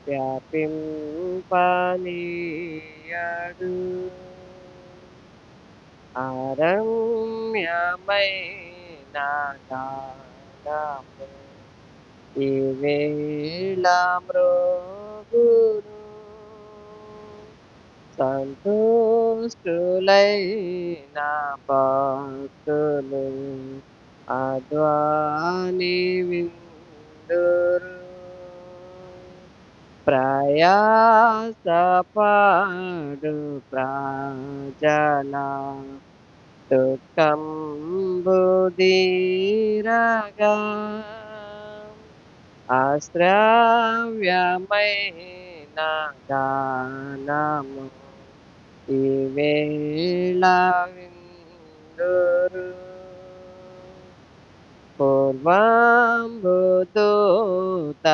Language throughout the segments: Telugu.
వ్యాపింపనీయడు. అరమ్యమైన గానము ఈ వేళ మ్రోగును. సంతుష్టులైన భక్తులు అద్వాని విందురు. ప్రయాసపడు ప్రజల దుఃఖంబు దీరగా అశ్రావ్యమైన గానము ఈ వేళ విందురు. పూర్వంబు దూత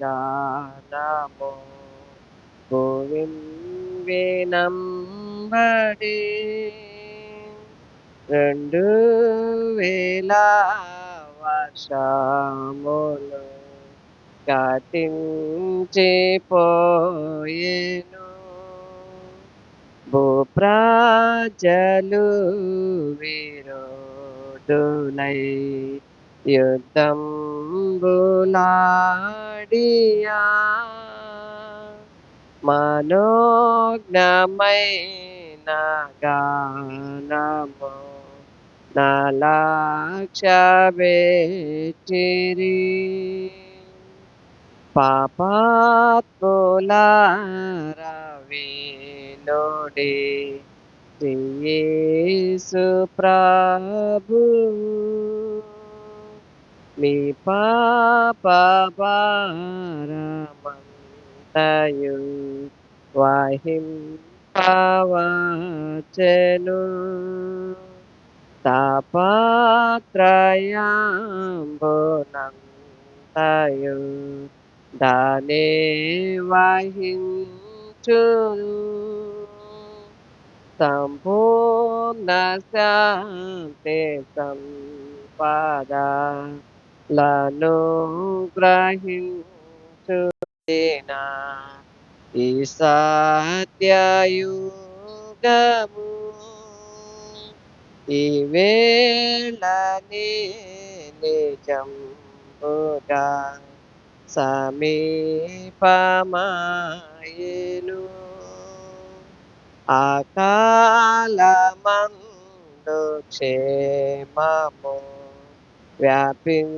గానము భువిన్ వినంబడి 2000 వర్షములు గతించిపోయెను. భూప్రజలు విరోధులై యుద్ధంబులాడియా మనోజ్ఞమైన గానము నా లక్ష్యబెట్టిరి. పాపాత్ములార వినుడి యేసు ప్రభు మీ పాప భారమంతయు వహింపవచ్చెను. తాపత్రయంబునంతయు దాని వహించును. సంపూర్ణ శాంతి సంపదలను గ్రహించుదిన ఈ సత్యయుగము. ఈ వేళని నిజంబుగా సమీపమాయెను. అకాలమందు క్షేమము వ్యాపించుచుండును.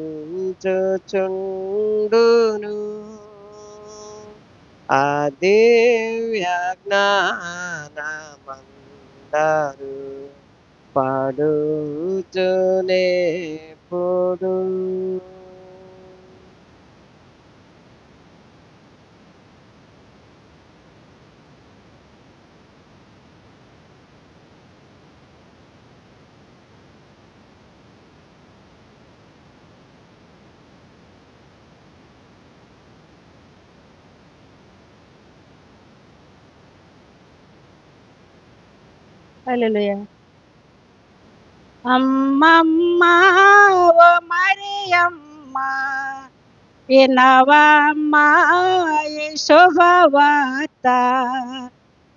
ఆ దివ్య జ్ఞానమందరు పడుచునేప్పుడు. హల్లెలూయా. అమ్మమ్మ ఓ మరియమ్మ వినవమ్మ ఈ శుభవార్త,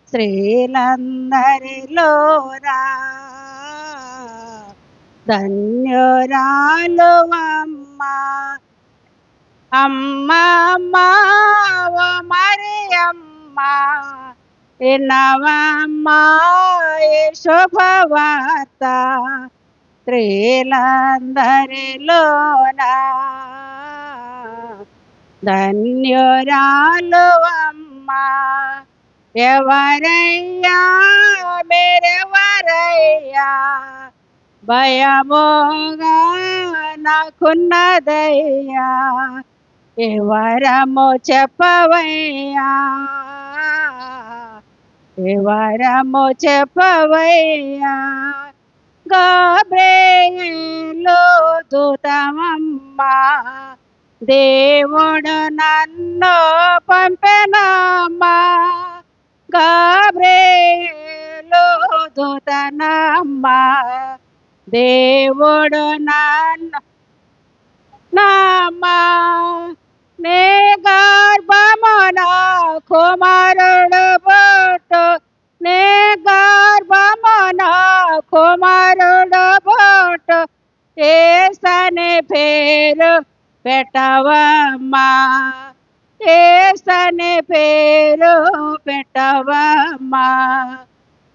స్త్రీలందరిలోనా ధన్యురాలు అమ్మ. అమ్మమ్మ ఓ మరియమ్మ వినవమ్మ ఈ శుభవార్త, స్త్రీలందరిలోనా ధన్యురాలు అమ్మ. ఎవరయ్యా మీరెవరయ్యా భయమోగా నాకున్నదయ్యా, ఎవరమో చెప్పవయ్యా, ఎవరమో చెప్పవయ్యా. గాబ్రియేలు దూతమమ్మ, దేవుడు నన్ను పంపెనమ్మా. గాబ్రియేలు దూతనమ్మ, దేవుడు నన్ను నామా నే గర్భమున కుమారుడు పుట్టు నీ గర్భమున కుమారుడు పుట్టు యేసని పేరు పెట్టవమ్మా యేసని పేరు పెట్టవమ్మా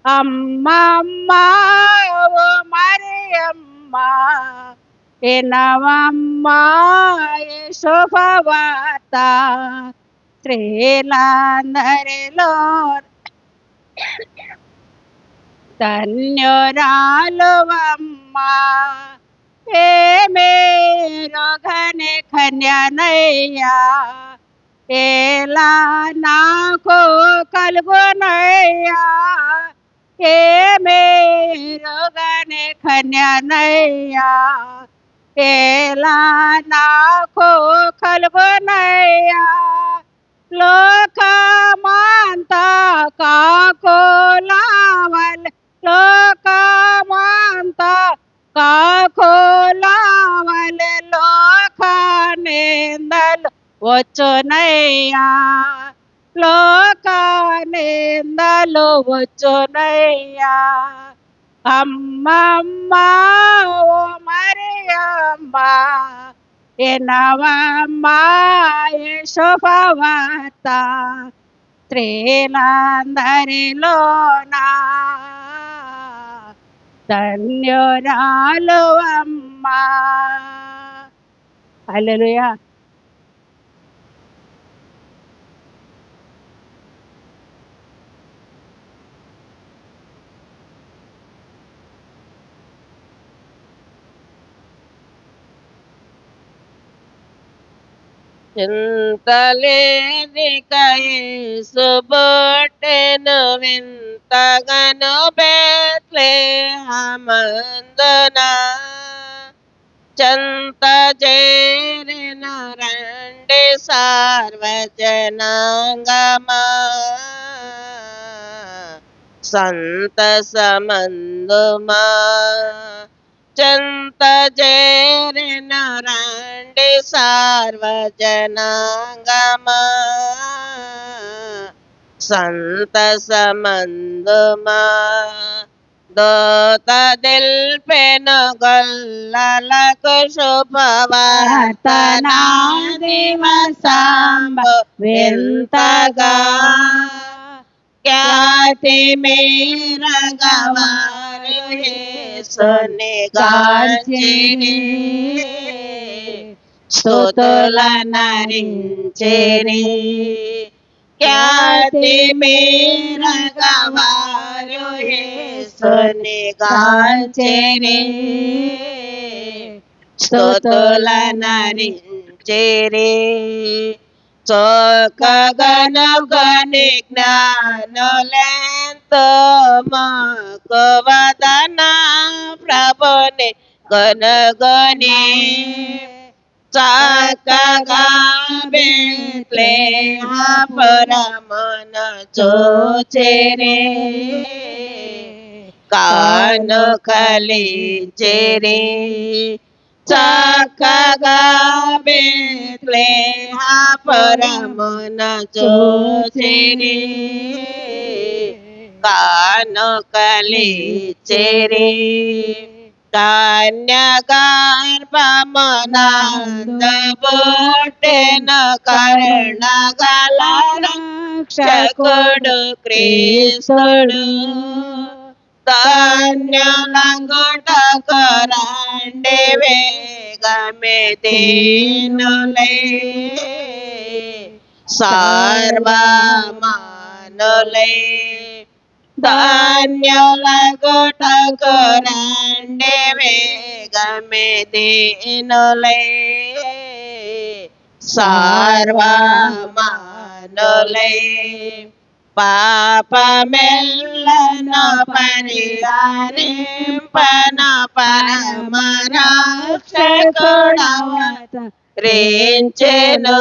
అమ్మమ్మ ఓ మరియమ్మ వినవమ్మా శుభవార్త స్త్రీలందరిలో ధన్యురాలు అమ్మా ఏమేరుగని కన్యనయ్యా ఎలా నాకు కలుగునయ్యా ఏమేరుగని కన్యనయ్యా ఎలా నాకు కలుగునయ్యా లోకమంతా కాకులావల్ లోకమంతా కాకులావల్ లోకనిందలు వచ్చునయ్యా లోకనిందలు వచ్చునయ్యా అమ్మమ్మ ఓ మరియమ్మ వినవమ్మ శుభవార్త స్త్రీలందరిలోనా ధన్యురాలు అమ్మా హల్లెలూయా. చింతలేని కయేసు బొట్టెను వింతగను బెత్లెహేమందున చెంత చేరిన రండి సార్వజనాంగమా సంతసమందుమా చెంత చేరిన రండి సార్వజనాంగమా సంతసమందుమా దోత దిల్పెను గొల్లలకు శుభవార్త నా దివసాంబు వింతగా ఖ్యాతి మీరగవారు యేసుని గాంచిరి స్తుతుల నరించిరి ఖ్యాతి మీరగవారు యేసుని గాంచిరి స్తుతుల నరించిరి చోకగనుగని జ్ఞానులెంతో మక్కువదన ప్రభుని గనుగొని చక్కగా బెత్లెహేమున చూచిరి కానుకలిచ్చిరి చక్కగా బెత్లెహేమున చూచిరి కానుకలిచ్చిరి కన్యగర్భమునందు పుట్టెను కరుణగల రక్షకుడు క్రీస్తుడు ధన్యులంగుటకు రండి వేగమే దీనులై సర్వమానులై ధన్యులంగుటకు రండి వేగమే దీనులై సర్వమానులై పాపమెల్లను పరిహరింపన పరమ రక్షకుడవతరించెను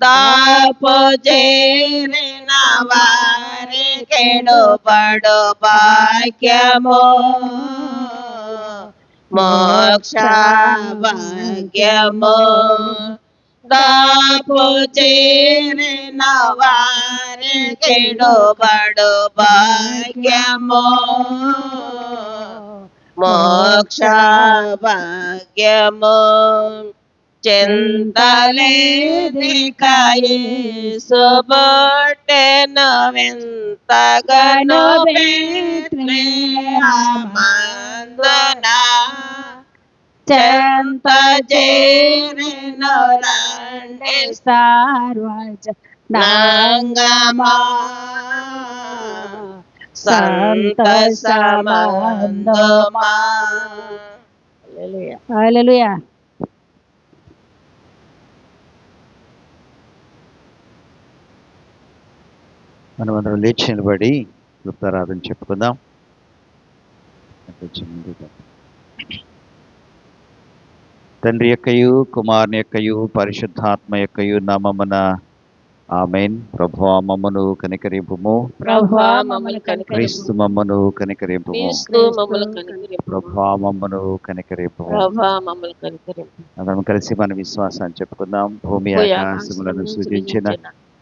దాపు చేరిన వారికెడు పడు భాగ్యము మోక్ష భాగ్యము దాపు చేరిన వారికెడు బడు భాగ్యము మోక్ష భాగ్యము చింతలేదికాయి సుబొట్టెను వింతగను బెత్లెహేమందున చెంత చేరిన రండి నాంగమా సంతసమందుమా. హల్లెలూయా. మనమందరం లేచి నిలబడి కృప్తారాధన చెప్పుకుందాం. తండ్రి యొక్కయు కుమారుని యొక్కయు పరిశుద్ధాత్మ యొక్కయు నామమున ఆమేన్. ప్రభువా మమ్మను కనికరింపుము, ప్రభువా మమ్మల్ని కనికరింపుము, క్రీస్తు మమ్మను కనికరింపుము, క్రీస్తు మమ్మల్ని కనికరింపుము, ప్రభువా మమ్మను కనికరింపుము. ప్రభువా మమ్మల్ని కనికరింపుము. అందరం కలిసి మన విశ్వాసాన్ని చెప్పుకుందాం. భూమి ఆకాశములను సృజించిన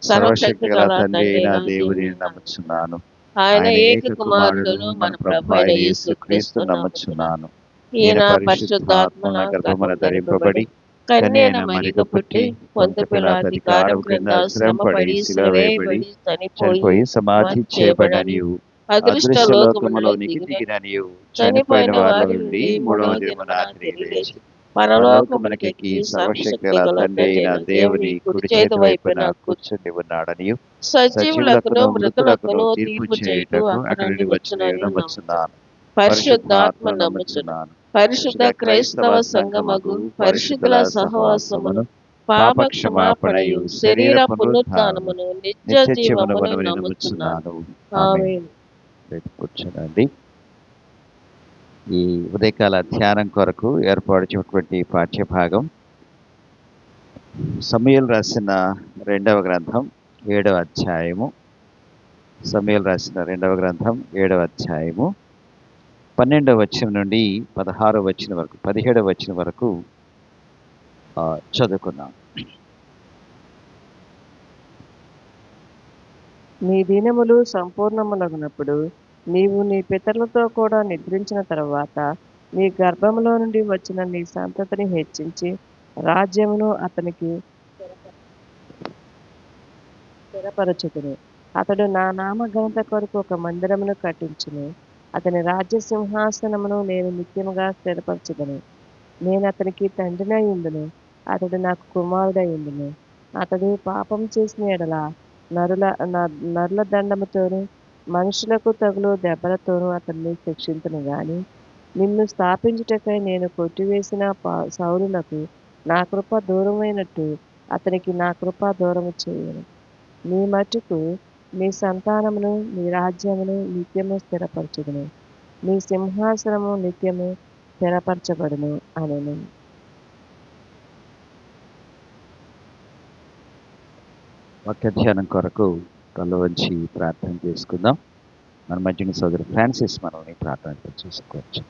సర్వశక్తి గల తండ్రి అయిన దేవుని నమ్ముచున్నాను. ఆయన ఏక కుమారుడును మన ప్రభు అయిన యేసుక్రీస్తు నమ్ముచున్నాను. ఈయన పరిశుద్ధాత్మన గర్భమున ధరింపబడి కన్యన మరియకు పుట్టి పొంతు పిలాతు అధికారం క్రింద శ్రమపడి శిలువ వేయబడి చనిపోయి సమాధి చేయబడనియు అదృష్ట లోకములోనికి దిగిననియు చనిపోయిన వారి నుండి మూడవ దినమున తిరిగి లేచి పరలోకమునకెక్కి సర్వశక్తి గల తండ్రి అయిన దేవుని కుడి చేతి వైపున కూర్చుని ఉన్నాడనియు సజీవులకును మృతులకును తీర్పు చేయుటకు అక్కడి నుండి వచ్చున్నాను. పరిశుద్ధాత్మ నమ్ముచున్నాను. పరిశుద్ధ క్రైస్తవ సంఘమగు పరిశుద్ధుల సహవాసమును పాప క్షమాపణయు శరీర పునరుత్థానమును నిత్య జీవమును నమ్ముచున్నాను. ఆమేన్. కూర్చోనండి. ఈ ఉదయకాల ధ్యానం కొరకు ఏర్పాటు చేసినటువంటి పాఠ్యభాగం సమూయేలు రాసిన 2వ గ్రంథం 7వ అధ్యాయము. సమూయేలు రాసిన 2వ గ్రంథం 7వ అధ్యాయము 12వ వచనం నుండి 16వ వచనం వరకు 17వ వచనం వరకు చదువుకున్నాం. నీ దినములు సంపూర్ణములగునప్పుడు నీవు నీ పితరులతో కూడా నిద్రించిన తర్వాత నీ గర్భములో నుండి వచ్చిన నీ సంతతిని హెచ్చించి రాజ్యమును అతనికి స్థిరపరచుకును. అతడు నా నామ ఘనత కొరకు ఒక మందిరమును కట్టించును. అతని రాజ్య సింహాసనమును నేను నిత్యముగా స్థిరపరచుదును. నేను అతనికి తండ్రినై ఉండును, అతడు నాకు కుమారుడై ఉండును. అతడు పాపం చేసిన ఎడల నరుల దండముతోనూ మనుషులకు తగులు దెబ్బలతోనూ అతన్ని శిక్షింతును గాని నిన్ను స్థాపించుటకై నేను కొట్టివేసిన సౌలునకు నా కృప దూరమైనట్టు అతనికి నా కృప దూరము చేయను. నీ మట్టుకు నీ సంతానమును నీ రాజ్యమును నిత్యము స్థిరపరచుదును, నీ సింహాసనము నిత్యము స్థిరపరచబడును అనెను. వాక్య ధ్యానం కొరకు తల వంచి ప్రార్థన చేసుకుందాం. మన మధ్యన సోదరు ఫ్రాన్సిస్ మనల్ని ప్రార్థన చేసుకోవచ్చు.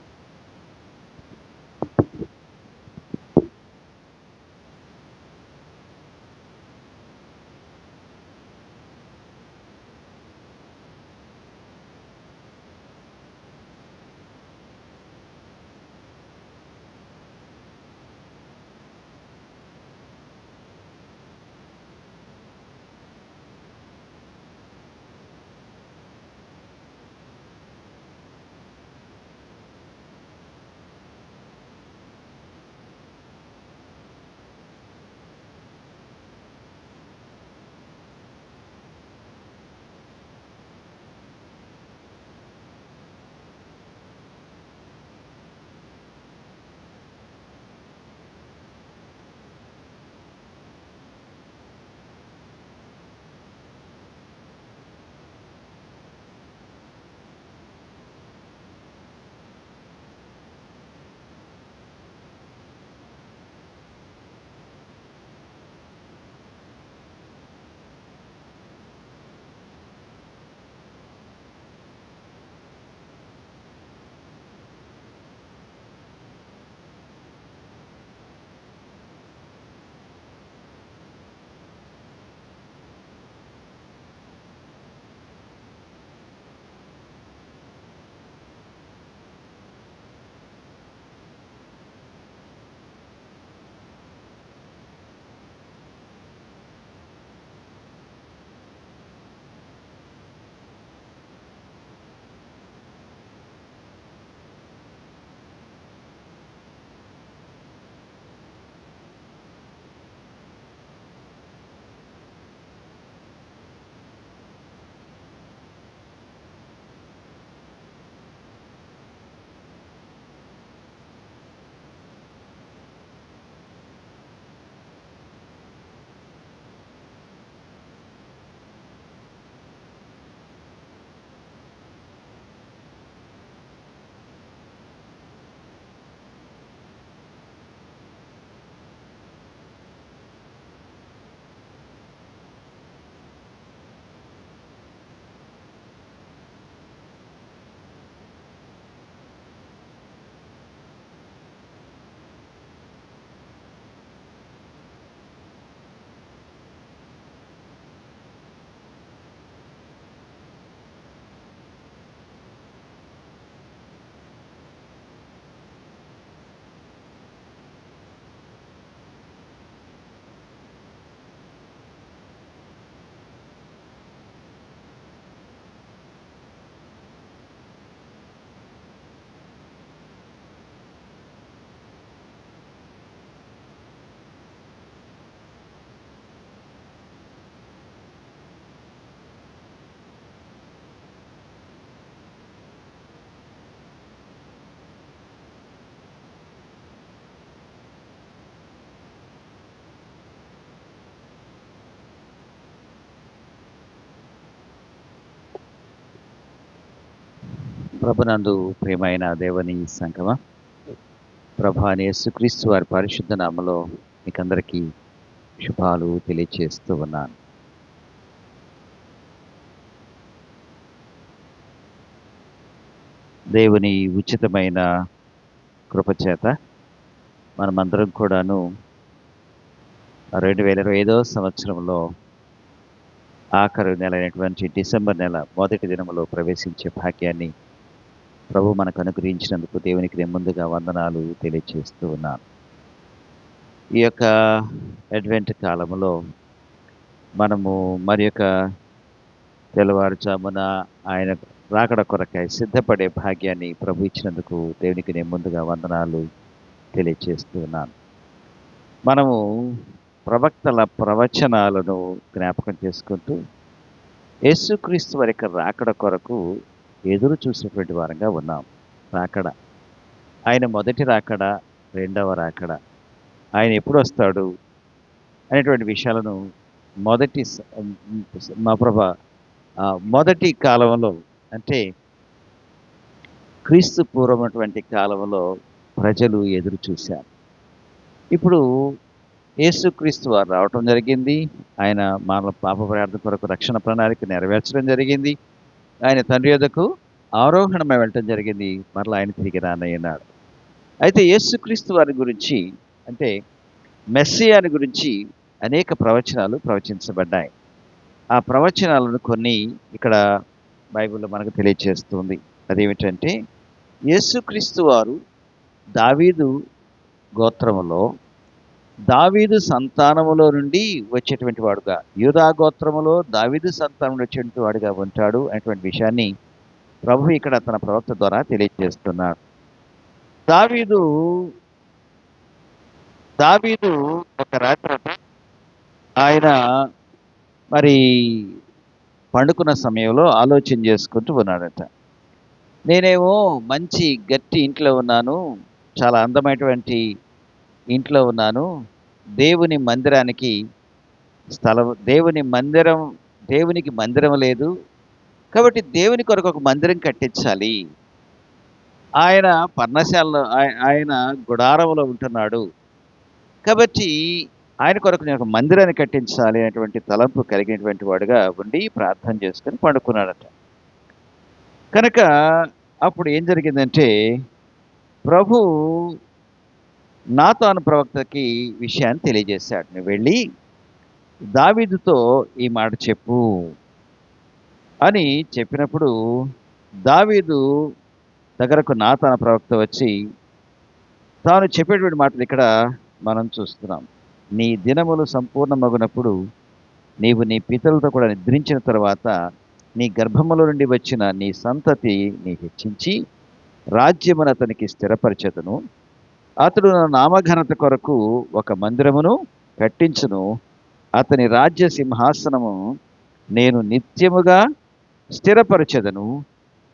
ప్రభునందు ప్రియమైన దేవుని సంగమ, ప్రభు అని యేసుక్రీస్తు వారి పరిశుద్ధ నామలో మీకందరికీ శుభాలు తెలియచేస్తూ ఉన్నాను. దేవుని ఉచితమైన కృపచేత మనమందరం కూడాను 2025 సంవత్సరంలో ఆఖరు నెల అయినటువంటి డిసెంబర్ నెల మొదటి దినములో ప్రవేశించే భాగ్యాన్ని ప్రభు మనకు అనుగ్రహించినందుకు దేవునికి నేను ముందుగా వందనాలు తెలియజేస్తూ ఉన్నాను. ఈ యొక్క అడ్వెంట్ కాలంలో మనము మరి యొక్క తెల్లవారుజామున ఆయన రాకడ కొరకై సిద్ధపడే భాగ్యాన్ని ప్రభు ఇచ్చినందుకు దేవునికి నేను ముందుగా వందనాలు తెలియజేస్తూ ఉన్నాను. మనము ప్రవక్తల ప్రవచనాలను జ్ఞాపకం చేసుకుంటూ యేసుక్రీస్తు వారి యొక్క రాకడ కొరకు ఎదురు చూసినటువంటి వారంగా ఉన్నాం. రాకడ, ఆయన మొదటి రాకడ, రెండవ రాకడ, ఆయన ఎప్పుడు వస్తాడు అనేటువంటి విషయాలను మొదటి కాలంలో అంటే క్రీస్తు పూర్వమైనటువంటి కాలంలో ప్రజలు ఎదురు చూశారు. ఇప్పుడు యేసుక్రీస్తు వారు రావటం జరిగింది. ఆయన మానవ పాప ప్రార్థన కొరకు రక్షణ ప్రణాళిక నెరవేర్చడం జరిగింది. ఆయన తండ్రి యొద్దకు ఆరోహణమై వెళ్ళటం జరిగింది. మరలా ఆయన తిరిగి రానయ్యన్నాడు. అయితే యేసుక్రీస్తు వారి గురించి అంటే మెస్సియాని గురించి అనేక ప్రవచనాలు ప్రవచించబడ్డాయి. ఆ ప్రవచనాలను కొన్ని ఇక్కడ బైబిల్లో మనకు తెలియజేస్తుంది. అదేమిటంటే యేసుక్రీస్తు వారు దావీదు గోత్రములో, దావీదు సంతానములో నుండి వచ్చేటువంటి వాడుగా, యూదా గోత్రములో దావీదు సంతానంలో వచ్చేటువంటి వాడుగా ఉంటాడు అనేటువంటి విషయాన్ని ప్రభు ఇక్కడ తన ప్రవక్త ద్వారా తెలియజేస్తున్నాడు. దావీదు ఒక రాత్రి ఆయన మరి పండుకున్న సమయంలో ఆలోచన చేసుకుంటూ ఉన్నాడట. నేనేమో మంచి గట్టి ఇంట్లో ఉన్నాను, చాలా అందమైనటువంటి ఇంట్లో ఉన్నాను. దేవుని మందిరానికి స్థలం, దేవునికి మందిరం లేదు కాబట్టి దేవుని కొరకు ఒక మందిరం కట్టించాలి. ఆయన పర్ణశాలలో, ఆయన గుడారంలో ఉంటున్నాడు కాబట్టి ఆయన కొరకు నేను ఒక మందిరాన్ని కట్టించాలి అనేటువంటి తలంపు కలిగినటువంటి వాడుగా ఉండి ప్రార్థన చేసుకొని పండుకున్నాడట. కనుక అప్పుడు ఏం జరిగిందంటే ప్రభు నాతాను ప్రవక్తకి విషయాన్ని తెలియజేశాడు. నువ్వు వెళ్ళి దావీదుతో ఈ మాట చెప్పు అని చెప్పినప్పుడు దావీదు దగ్గరకు నాతాను ప్రవక్త వచ్చి తాను చెప్పేటువంటి మాటలు ఇక్కడ మనం చూస్తున్నాం. నీ దినములు సంపూర్ణమగునప్పుడు నీవు నీ పితరులతో కూడా నిద్రించిన తర్వాత నీ గర్భములో నుండి వచ్చిన నీ సంతతి నీ హెచ్చించి రాజ్యమును అతనికి స్థిరపరచెదను. అతడు నా నామఘనత కొరకు ఒక మందిరమును కట్టించును. అతని రాజ్య సింహాసనము నేను నిత్యముగా స్థిరపరచెదను.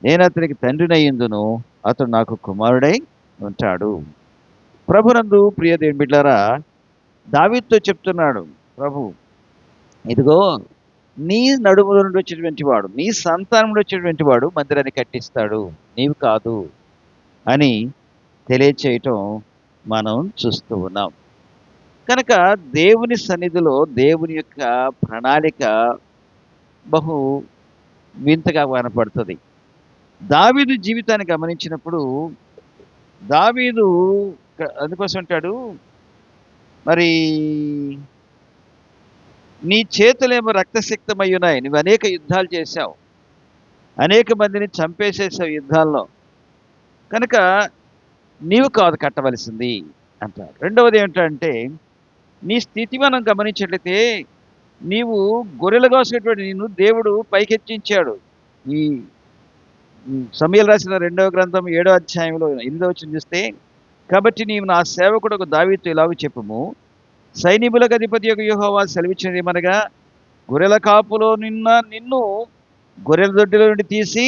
నేను అతనికి తండ్రినయ్యుందును, అతడు నాకు కుమారుడై ఉంటాడు. ప్రభునందు ప్రియ దేవుని బిడ్డలారా, దావీదుతో చెప్తున్నాడు ప్రభు, ఇదిగో నీ నడుములో నుండి వచ్చేటువంటి వాడు, నీ సంతానం నుండి వచ్చేటువంటి వాడు మందిరాన్ని కట్టిస్తాడు, నీవు కాదు అని తెలియచేయటం మనం చూస్తూ ఉన్నాం. కనుక దేవుని సన్నిధిలో దేవుని యొక్క ప్రణాళిక బహు వింతగా కనపడుతుంది. దావీదు జీవితాన్ని గమనించినప్పుడు దావీదు అందుకోసం అంటాడు, మరి నీ చేతులేమో రక్తసిక్తమై ఉన్నాయి, నువ్వు అనేక యుద్ధాలు చేశావు, అనేక మందిని చంపేసేసావు యుద్ధాల్లో, కనుక నీవు కాదు కట్టవలసింది అంటారు. రెండవది ఏమిటంటే నీ స్థితి మనం గమనించినట్లయితే నీవు గొర్రెలు కోసేటువంటి నిన్ను దేవుడు పైకెచ్చించాడు. ఈ సమూయేలు రాసిన 2వ గ్రంథం 7వ అధ్యాయంలో 8వ వచనం చూస్తే, కాబట్టి నీవు నా సేవకుడు దావీదుతో ఇలాగ చెప్పుము, సైనికులకు అధిపతి యెహోవా సెలవిచ్చినది ఏమనగా, గొర్రెల కాపులో నిన్ను గొర్రెల దొడ్డిలో నుండి తీసి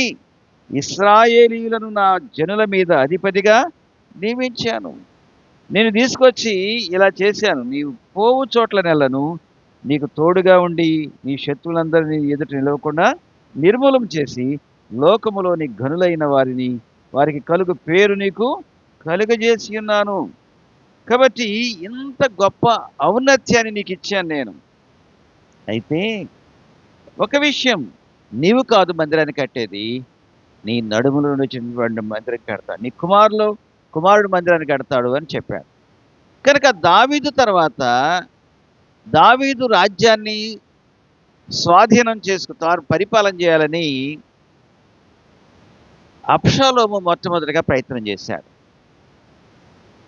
ఇశ్రాయేలీయులను నా జనుల మీద అధిపతిగా నియమించాను. నేను తీసుకొచ్చి ఇలా చేశాను, నీవు పోవు చోట్ల నెలను నీకు తోడుగా ఉండి నీ శత్రువులందరినీ ఎదుట నిలవకుండా నిర్మూలం చేసి లోకములోని ఘనులైన వారిని వారికి కలుగు పేరు నీకు కలుగజేసి ఉన్నాను. కాబట్టి ఇంత గొప్ప ఔన్నత్యాన్ని నీకు ఇచ్చాను నేను. అయితే ఒక విషయం, నీవు కాదు మందిరాన్ని కట్టేది, నీ నడుములో వచ్చినటువంటి మందిరం కడతాడు, నీ కుమారుడు మందిరాన్ని కడతాడు అని చెప్పాడు. కనుక దావీదు తర్వాత దావీదు రాజ్యాన్ని స్వాధీనం తాను పరిపాలన చేయాలని అబ్షాలోము మొట్టమొదటిగా ప్రయత్నం చేశాడు.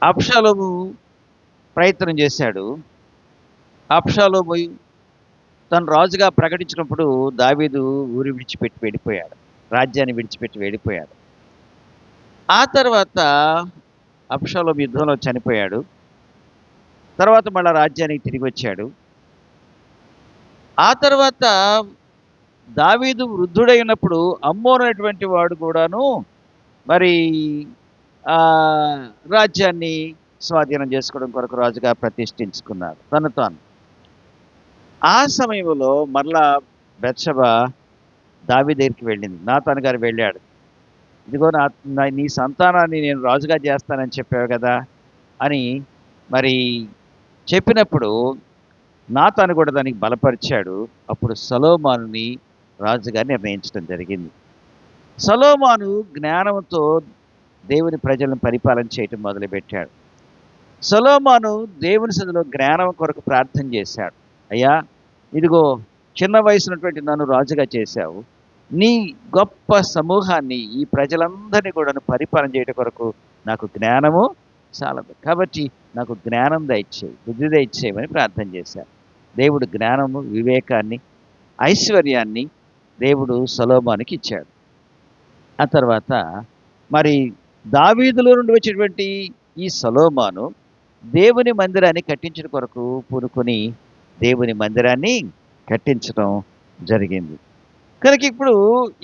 అబ్షాలోము తను రాజుగా ప్రకటించినప్పుడు దావీదు ఊరి విడిచిపెట్టి వెళ్ళిపోయాడు, రాజ్యాన్ని విడిచిపెట్టి వెళ్ళిపోయాడు. ఆ తర్వాత అబ్షాలోము యుద్ధంలో చనిపోయాడు. తర్వాత మళ్ళా రాజ్యానికి తిరిగి వచ్చాడు. ఆ తర్వాత దావీదు వృద్ధుడై ఉన్నప్పుడు అమ్మోను అనేటువంటి వాడు కూడాను మరి రాజ్యాన్ని స్వాధీనం చేసుకోవడం కొరకు రాజుగా ప్రతిష్ఠించుకున్నాడు తను తాను. ఆ సమయంలో మరలా బెత్షెబ దావీదు దగ్గరికి వెళ్ళింది. నాతాను గారు వెళ్ళాడు, ఇదిగో నీ సంతానాన్ని నేను రాజుగా చేస్తానని చెప్పావు కదా అని మరి చెప్పినప్పుడు నాతాను కూడా దానికి బలపరిచాడు. అప్పుడు సొలొమోనుని రాజుగా నిర్ణయించడం జరిగింది. సొలొమోను జ్ఞానంతో దేవుని ప్రజలను పరిపాలన చేయటం మొదలుపెట్టాడు. సొలొమోను దేవుని సన్నిధిలో జ్ఞానం కొరకు ప్రార్థన చేశాడు. అయ్యా, ఇదిగో చిన్న వయసున్నటువంటి నన్ను రాజుగా చేశావు, నీ గొప్ప సమూహాన్ని ఈ ప్రజలందరినీ కూడా పరిపాలన చేయటం కొరకు నాకు జ్ఞానము చాలదు, కాబట్టి నాకు జ్ఞానం దయచేయి, బుద్ధి దయచేయమని ప్రార్థన చేశాడు. దేవుడు జ్ఞానము, వివేకాన్ని, ఐశ్వర్యాన్ని దేవుడు సొలొమోనుకి ఇచ్చాడు. ఆ తర్వాత మరి దావీదులో నుండి వచ్చేటువంటి ఈ సొలొమోను దేవుని మందిరాన్ని కట్టించడం కొరకు పూనుకొని దేవుని మందిరాన్ని కట్టించడం జరిగింది. కనుక ఇప్పుడు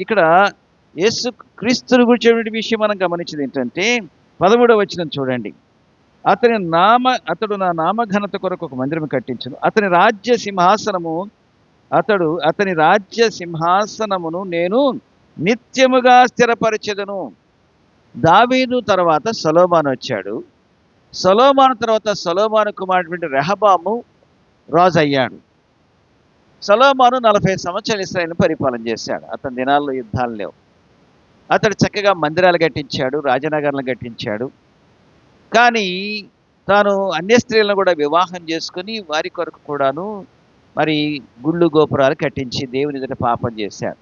ఇక్కడ యేసు క్రీస్తుని గురించినటువంటి విషయం మనం గమనించింది ఏంటంటే 13వ వచనం చూడండి. అతడు నా నామఘనత కొరకు ఒక మందిరం కట్టించును, అతని రాజ్య సింహాసనమును నేను నిత్యముగా స్థిరపరచెదను. దావీదు తర్వాత సొలొమోను వచ్చాడు. సొలొమోను తర్వాత సొలొమోను కుమారుడు రెహబాము రాజు అయ్యాడు. సొలొమోను 40 సంవత్సరాలు ఇశ్రాయేలును పరిపాలన చేశాడు. అతని దినాల్లో యుద్ధాలు లేవు. అతడు చక్కగా మందిరాలు కట్టించాడు, రాజనగర్లను కట్టించాడు. కానీ తాను అన్య స్త్రీలను కూడా వివాహం చేసుకుని వారి కొరకు కూడాను మరి గుళ్ళు గోపురాలు కట్టించి దేవుని ఎదుట పాపం చేశాడు.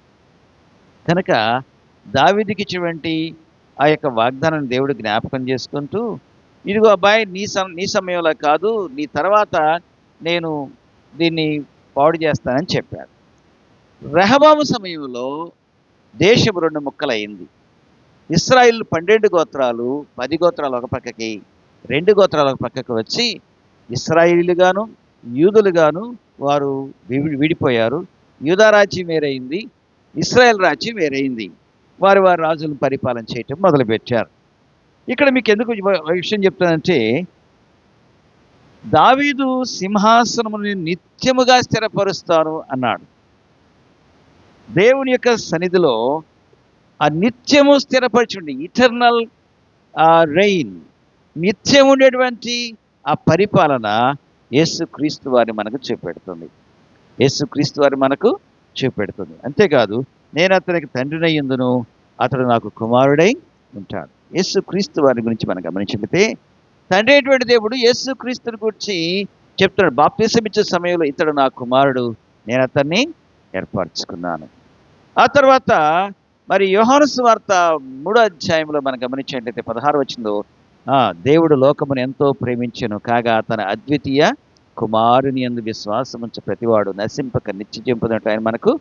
కనుక దావీదుకి ఇచ్చినటువంటి ఆ యొక్క వాగ్దానాన్ని దేవుడు జ్ఞాపకం చేసుకుంటూ, ఇదిగో అబ్బాయి, నీ సమయంలో కాదు, నీ తర్వాత నేను దీన్ని పాడు చేస్తానని చెప్పాడు. రెహబాము సమయంలో దేశం 2 ముక్కలైంది. ఇశ్రాయేలు 12 గోత్రాలు, 10 గోత్రాలు ఒక పక్కకి, 2 గోత్రాలు ఒక పక్కకి వచ్చి ఇశ్రాయేలీలుగాను యూదులుగాను వారు విడిపోయారు. యూదా రాజ్యం వేరైంది, ఇశ్రాయేల్ రాజ్యం వేరైంది. వారి రాజులను పరిపాలన చేయటం మొదలుపెట్టారు. ఇక్కడ మీకు ఎందుకు విషయం చెప్తానంటే, దావీదు సింహాసనమును నిత్యముగా స్థిరపరుస్తాను అన్నాడు. దేవుని యొక్క సన్నిధిలో ఆ నిత్యము స్థిరపరచుండి, ఇటర్నల్ రెయిన్, నిత్యం ఉండేటువంటి ఆ పరిపాలన యేసుక్రీస్తు వారిని మనకు చూపెడుతుంది. అంతేకాదు, నేను అతనికి తండ్రినయ్యుందును, అతడు నాకు కుమారుడై ఉంటాడు. యేసుక్రీస్తు వారి గురించి మనం గమనించితే, తండ్రి అయినటువంటి దేవుడు యేసుక్రీస్తుని గురించి చెప్తున్నాడు. బాప్తిసం ఇచ్చే సమయంలో ఇతడు నా కుమారుడు, నేను అతన్ని ఏర్పరచుకున్నాను. ఆ తర్వాత మరి యోహాను సువార్త 3వ అధ్యాయంలో మనం గమనించినట్లయితే 16వ వచనంలో, దేవుడు లోకమును ఎంతో ప్రేమించెను, కాగా తన అద్వితీయ కుమారుని యందు విశ్వాసముంచు ప్రతివాడు నశింపక నిత్యజీవం పొందుట ఆయన మనకు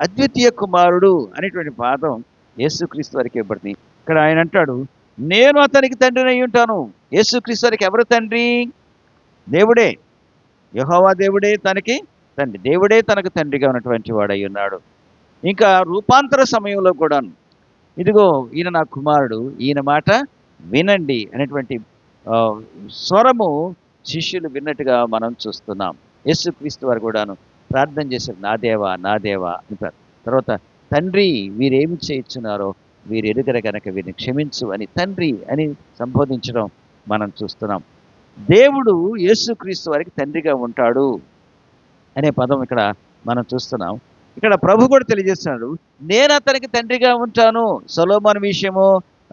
అద్వితీయ కుమారుడు అనేటువంటి పాదం యేసుక్రీస్తు వారికి ఇవ్వబడుతుంది. ఇక్కడ ఆయన అంటాడు, నేను అతనికి తండ్రిని అయి ఉంటాను. యేసుక్రీస్తు వారికి ఎవరు తండ్రి? దేవుడే, యెహోవా దేవుడే తనకి తండ్రి, దేవుడే తనకు తండ్రిగా ఉన్నటువంటి వాడై ఉన్నాడు. ఇంకా రూపాంతర సమయంలో కూడా, ఇదిగో ఈయన నా కుమారుడు, ఈయన మాట వినండి అనేటువంటి స్వరము శిష్యులు విన్నట్టుగా మనం చూస్తున్నాం. యేసుక్రీస్తు వారు కూడాను ప్రార్థన చేశారు, నా దేవా నా దేవా అంటారు. తర్వాత తండ్రి వీరేమి చేయించున్నారో వీరు ఎరుగర గనక వీరిని క్షమించు అని తండ్రి అని సంబోధించడం మనం చూస్తున్నాం. దేవుడు యేసుక్రీస్తు వారికి తండ్రిగా ఉంటాడు అనే పదం ఇక్కడ మనం చూస్తున్నాం. ఇక్కడ ప్రభు కూడా తెలియజేస్తున్నాడు, నేను అతనికి తండ్రిగా ఉంటాను. సొలొమోను విషయమో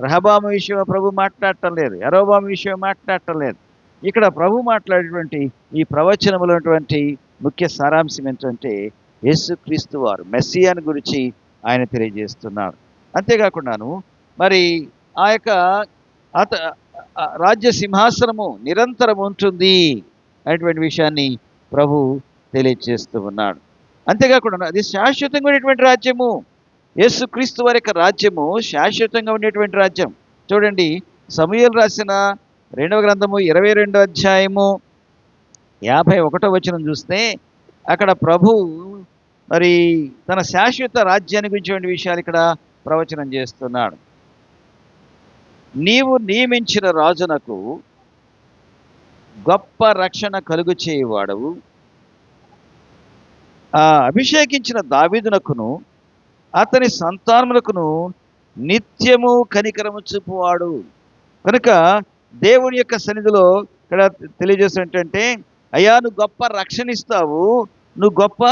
రెహబాము విషయమో ప్రభు మాట్లాడటం లేదు, యరొబాము విషయం మాట్లాడటం లేదు. ఇక్కడ ప్రభు మాట్లాడేటువంటి ఈ ప్రవచనంలో ఉన్నటువంటి ముఖ్య సారాంశం ఏంటంటే యేసుక్రీస్తు వారు మెస్సియాను గురించి ఆయన తెలియజేస్తున్నారు. అంతేకాకుండాను మరి ఆ యొక్క రాజ్య సింహాసనము నిరంతరం ఉంటుంది అనేటువంటి విషయాన్ని ప్రభు తెలియజేస్తూ ఉన్నాడు. అంతేకాకుండా అది శాశ్వతంగా ఉండేటువంటి రాజ్యము. యేసుక్రీస్తు వారి యొక్క రాజ్యము శాశ్వతంగా ఉండేటువంటి రాజ్యం. చూడండి, సమూయేలు రాసిన 2వ గ్రంథము 22వ అధ్యాయము 51వ వచనం చూస్తే అక్కడ ప్రభు మరి తన శాశ్వత రాజ్యాన్ని గురించిన విషయాలు ఇక్కడ ప్రవచనం చేస్తున్నాడు. నీవు నియమించిన రాజునకు గొప్ప రక్షణ కలుగు చేయువాడవు, అభిషేకించిన దావీదునకును అతని సంతానములకును నిత్యము కనికరము చూపువాడు. కనుక దేవుని యొక్క సన్నిధిలో ఇక్కడ తెలియజేసేంటంటే, అయ్యా నువ్వు గొప్ప రక్షణ ఇస్తావు, నువ్వు గొప్ప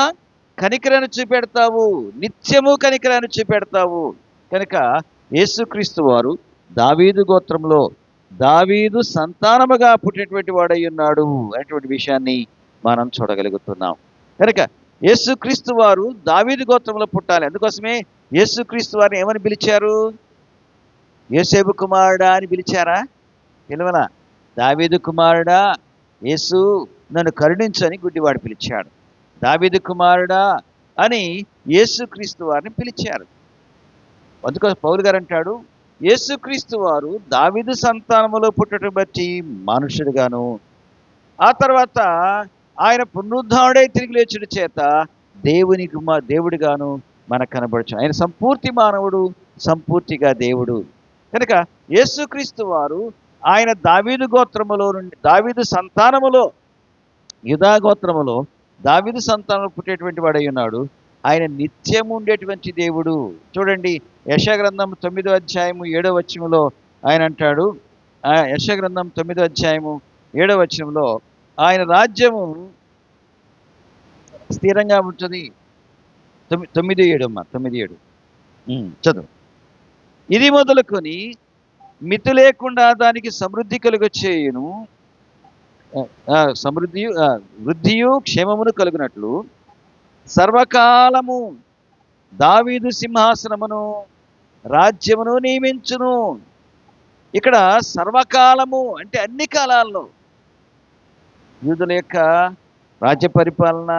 కనికరాన్ని చూపెడతావు, నిత్యము కనికరాన్ని చూపెడతావు. కనుక యేసుక్రీస్తు వారు దావీదు గోత్రంలో దావీదు సంతానముగా పుట్టినటువంటి వాడై ఉన్నాడు అనేటువంటి విషయాన్ని మనం చూడగలుగుతున్నాం. కనుక యేసుక్రీస్తు వారు దావీదు గోత్రంలో పుట్టాలి. అందుకోసమే యేసుక్రీస్తు వారిని ఏమని పిలిచారు? యోసేపు కుమారుడా అని పిలిచారా? పిలవలా. దావీదు కుమారుడా యేసు నన్ను కరుణించు అని గుడ్డివాడు పిలిచాడు. దావీదు కుమారుడా అని యేసుక్రీస్తు వారిని పిలిచారు. అందుకోసం పౌలు గారు అంటాడు, యేసుక్రీస్తు వారు దావీదు సంతానములో పుట్టడం బట్టి మనుషుడుగాను, ఆ తర్వాత ఆయన పునరుద్ధానుడై తిరిగి లేచుడు చేత దేవుడిగాను మనకు కనబడచ్చు. ఆయన సంపూర్తి మానవుడు, సంపూర్తిగా దేవుడు. కనుక యేసుక్రీస్తు వారు ఆయన దావీదు గోత్రములో నుండి, దావీదు సంతానములో, యూదా గోత్రములో దావీదు సంతానంలో పుట్టేటువంటి వాడై ఉన్నాడు. ఆయన నిత్యం ఉండేటువంటి దేవుడు. చూడండి, యెషయా గ్రంథం 9వ అధ్యాయము 7వ వచనంలో ఆయన అంటాడు, యెషయా గ్రంథం 9వ అధ్యాయము 7వ వచనంలో ఆయన రాజ్యము స్థిరంగా ఉంటుంది. 9:7 అమ్మా, 9:7 చదువు. ఇది మొదలుకొని మితి లేకుండా దానికి సమృద్ధి కలుగచేయును, వృద్ధియు క్షేమమును కలుగునట్లు సర్వకాలము దావీదు సింహాసనమును రాజ్యమును నియమించును. ఇక్కడ సర్వకాలము అంటే అన్ని కాలాల్లో. యూదుల యొక్క రాజ్య పరిపాలన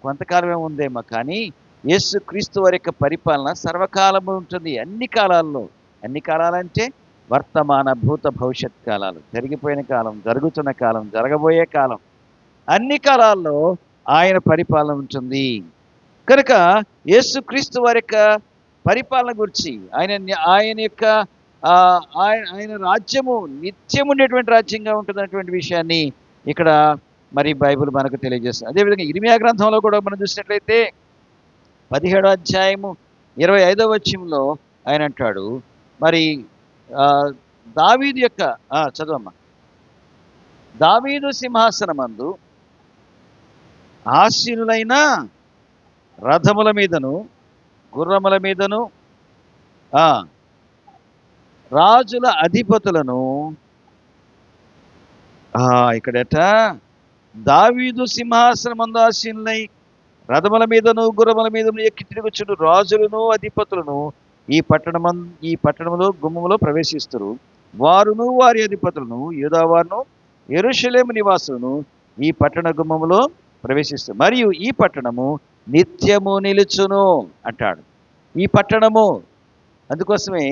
కొంతకాలమే ఉందేమో, కానీ యేసుక్రీస్తు వారి యొక్క పరిపాలన సర్వకాలము ఉంటుంది, అన్ని కాలాల్లో. అన్ని కాలాలంటే వర్తమాన భూత భవిష్యత్ కాలాలు, జరిగిపోయిన కాలం, జరుగుతున్న కాలం, జరగబోయే కాలం, అన్ని కాలాల్లో ఆయన పరిపాలన ఉంటుంది. కనుక యేసుక్రీస్తు వారి యొక్క పరిపాలన గురించి ఆయన యొక్క ఆయన రాజ్యము నిత్యం ఉండేటువంటి రాజ్యంగా ఉంటున్నటువంటి విషయాన్ని ఇక్కడ మరి బైబిల్ మనకు తెలియజేస్తుంది. అదేవిధంగా ఇర్మియా గ్రంథంలో కూడా మనం చూసినట్లయితే 17వ అధ్యాయము 25వ వచనంలో ఆయన అంటాడు, మరి దావీదు యొక్క చదవమ్మా, దావీదు సింహాసనమందు ఆసీనులైన రథముల మీదను గుర్రముల మీదను రాజుల అధిపతులను, ఇక్కడట దావీదు సింహాసనమందు ఆసీనులై రథముల మీదను గుర్రముల మీదను ఎక్కి తిరుగుచుడు రాజులను అధిపతులను ఈ పట్టణములో గుమ్మములో ప్రవేశిస్తారు. వారును వారి అధిపతులను యూదా వారును యెరూషలేము నివాసులను ఈ పట్టణ గుమ్మములో ప్రవేశిస్తారు. మరియు ఈ పట్టణము నిత్యము నిలుచును అంటాడు. ఈ పట్టణము, అందుకోసమే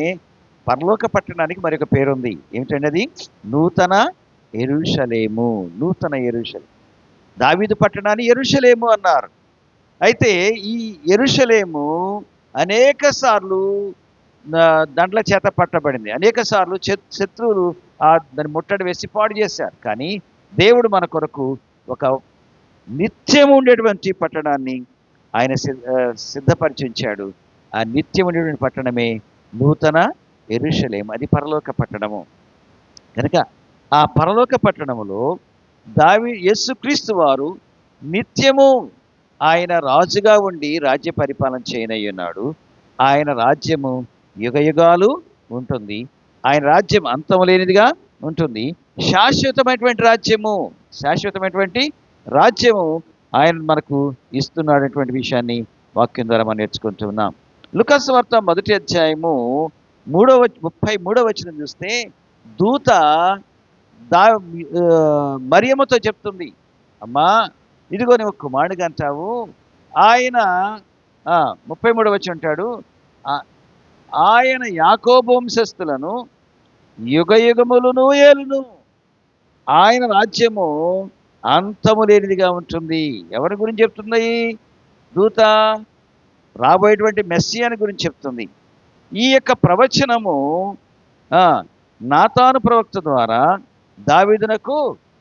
పరలోక పట్టణానికి మరొక పేరుంది. ఏమిటండి అది? నూతన యెరూషలేము. నూతన యెరూషలేము. దావీదు పట్టణాన్ని యెరూషలేము అన్నారు. అయితే ఈ యెరూషలేము అనేక సార్లు దండ్ల చేత పట్టబడింది. అనేక సార్లు శత్రువులు దాన్ని ముట్టడి వేసి పాడు చేశారు. కానీ దేవుడు మన కొరకు ఒక నిత్యం ఉండేటువంటి పట్టణాన్ని ఆయన సిద్ధపరిచి ఉంచాడు. ఆ నిత్యమైనటువంటి పట్టణమే నూతన యెరూషలేము, అది పరలోక పట్టణము. కనుక ఆ పరలోక పట్టణములో యేసుక్రీస్తు వారు నిత్యము ఆయన రాజుగా ఉండి రాజ్య పరిపాలన చేయనయ్యున్నాడు. ఆయన రాజ్యము యుగయుగాలు ఉంటుంది. ఆయన రాజ్యం అంతము లేనిదిగా ఉంటుంది. శాశ్వతమైనటువంటి రాజ్యము ఆయన మనకు ఇస్తున్నాడటువంటి విషయాన్ని వాక్యం ద్వారా మనం నేర్చుకుంటూ ఉన్నాం. లూకాసు వార్త 1వ అధ్యాయము 33వ వచనం చూస్తే దూత మరియమ్మతో చెప్తుంది, అమ్మా ఇదిగో నువ్వు కుమారుడిగా అంటావు. ఆయన 33వ వచనం అంటాడు, ఆయన యాకోబు వంశస్థులను యుగయుగములను ఏలును, ఆయన రాజ్యము అంతము లేనిదిగా ఉంటుంది. ఎవరి గురించి చెప్తుంది దూత? రాబోయేటువంటి మెస్సియాని గురించి చెప్తుంది. ఈ యొక్క ప్రవచనము నాతాను ప్రవక్త ద్వారా దావీదునకు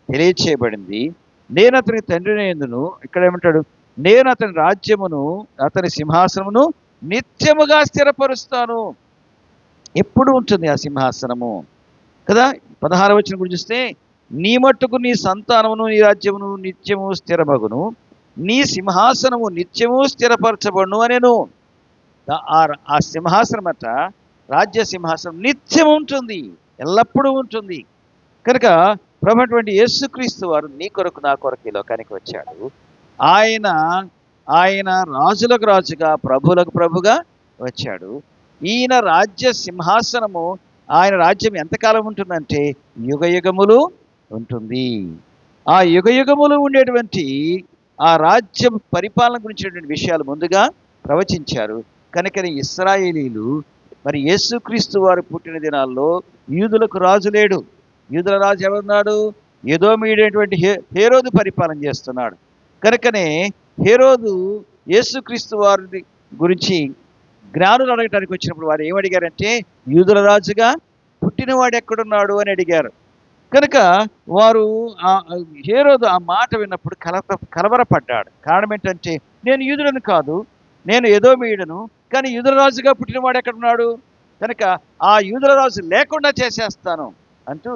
తెలియచేయబడింది. నేను అతని తండ్రిని యందును, ఇక్కడ ఏమంటాడు, నేను అతని రాజ్యమును అతని సింహాసనమును నిత్యముగా స్థిరపరుస్తాను. ఎప్పుడు ఉంటుంది ఆ సింహాసనము కదా. 16వ వచనం గురించి చూస్తే నీ మట్టుకు నీ సంతానమును నీ రాజ్యమును నిత్యము స్థిరమగును, నీ సింహాసనము నిత్యము స్థిరపరచబడును అనేను. ఆ సింహాసనం అట, రాజ్య సింహాసనం నిత్యం ఉంటుంది, ఎల్లప్పుడూ ఉంటుంది. కనుక ప్రభువైనటువంటి యేసుక్రీస్తు వారు నీ కొరకు నా కొరకు ఈ లోకానికి వచ్చాడు. ఆయన రాజులకు రాజుగా ప్రభులకు ప్రభుగా వచ్చాడు. ఈయన రాజ్య సింహాసనము, ఆయన రాజ్యం ఎంతకాలం ఉంటుందంటే యుగయుగములు ఉంటుంది. ఆ యుగయుగములు ఉండేటువంటి ఆ రాజ్యం పరిపాలన గురించినటువంటి విషయాలు ముందుగా ప్రవచించారు. కనుకనే ఇశ్రాయేలీలు మరి యేసుక్రీస్తు వారు పుట్టిన దినాల్లో యూదులకు రాజు లేడు. యూదుల రాజు ఎవరున్నాడు? ఎదోమీయుడైనటువంటి హేరోదు పరిపాలన చేస్తున్నాడు. కనుకనే హేరోదు యేసుక్రీస్తు వారి గురించి జ్ఞానులు అడగటానికి వచ్చినప్పుడు వారు ఏమడిగారంటే, యూదుల రాజుగా పుట్టినవాడు ఎక్కడున్నాడు అని అడిగారు. కనుక వారు హేరోదు ఆ మాట విన్నప్పుడు కలవరపడ్డాడు. కారణం ఏంటంటే, నేను యూదులను కాదు, నేను ఎదోమీయుడను, కానీ యూదుల రాజుగా పుట్టినవాడు ఎక్కడున్నాడు, కనుక ఆ యూదుల రాజు లేకుండా చేసేస్తాను అంటూ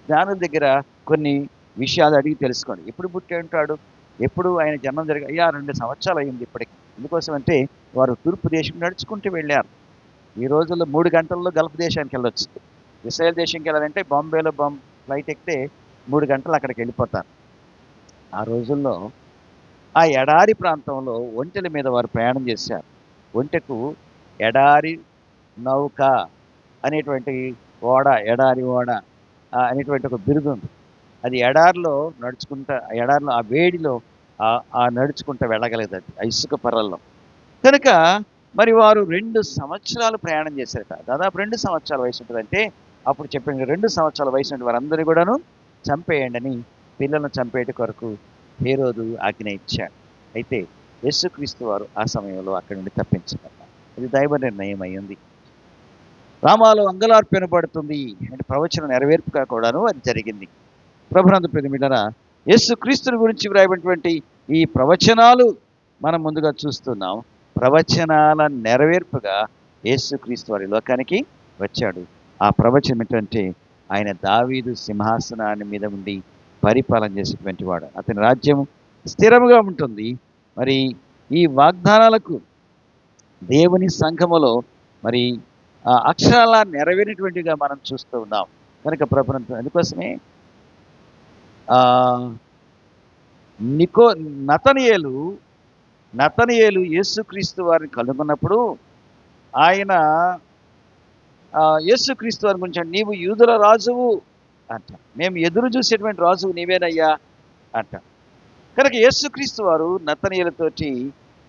జ్ఞానుల దగ్గర కొన్ని విషయాలు అడిగి తెలుసుకోండి. ఎప్పుడు పుట్టి ఉంటాడు, ఎప్పుడు ఆయన జన్మం జరిగి 2 సంవత్సరాలు అయింది ఇప్పటికి. ఎందుకోసం అంటే వారు తూర్పు దేశం నడుచుకుంటూ వెళ్ళారు. ఈ రోజుల్లో 3 గంటల్లో గల్ఫ్ దేశానికి వెళ్ళొచ్చు. ఇస్రాయల్ దేశంకి వెళ్ళాలంటే బాంబేలో ఫ్లైట్ ఎక్కితే 3 గంటలు అక్కడికి వెళ్ళిపోతారు. ఆ రోజుల్లో ఆ ఎడారి ప్రాంతంలో ఒంటెల మీద వారు ప్రయాణం చేశారు. ఒంటెకు ఎడారి నౌక అనేటువంటి ఎడారి ఓడ అనేటువంటి ఒక బిరుదు ఉంది. అది ఎడారిలో ఆ వేడిలో నడుచుకుంటూ వెళ్ళగలదు, అది ఇసుక పర్రల్లో. కనుక మరి వారు 2 సంవత్సరాలు ప్రయాణం చేశారట. దాదాపు 2 సంవత్సరాల వయసు ఉంటుందంటే అప్పుడు చెప్పిన 2 సంవత్సరాల వయసు ఉంటే వారందరినీ కూడాను చంపేయండి అని, పిల్లలను చంపేట కొరకు హేరోదు ఆజ్ఞ ఇచ్చాడు. అయితే యేసుక్రీస్తు వారు ఆ సమయంలో అక్కడి నుండి తప్పించబడ్డారు. ఇది దైవ నిర్ణయం అయ్యింది. రామాలో అంగలార్పు వినబడుతుంది అంటే ప్రవచనం నెరవేర్పుగా కూడాను అది జరిగింది. ప్రభునందు ప్రియమైన యేసుక్రీస్తుని గురించి వ్రాయబడినటువంటి ఈ ప్రవచనాలు మనం ముందుగా చూస్తున్నాం. ప్రవచనాల నెరవేర్పుగా యేసుక్రీస్తు వారి లోకానికి వచ్చాడు. ఆ ప్రవచనం ఏంటంటే ఆయన దావీదు సింహాసనాన్ని మీద ఉండి పరిపాలన చేసేటువంటి వాడు. అతని రాజ్యం స్థిరముగా ఉంటుంది. మరి ఈ వాగ్దానాలకు దేవుని సంఘములో మరి అక్షరాల నెరవేరినటువంటిగా మనం చూస్తూ ఉన్నాం. కనుక ప్రభునందు అందుకోసమే నతనయేలు యేసుక్రీస్తు వారిని కనుగొన్నప్పుడు ఆయన యేసుక్రీస్తు వారి గురించి నీవు యూదుల రాజువు అంట, మేము ఎదురు చూసేటువంటి రాజువు నీవేనయ్యా అంట. కనుక యేసుక్రీస్తు వారు నతనయేలుతోటి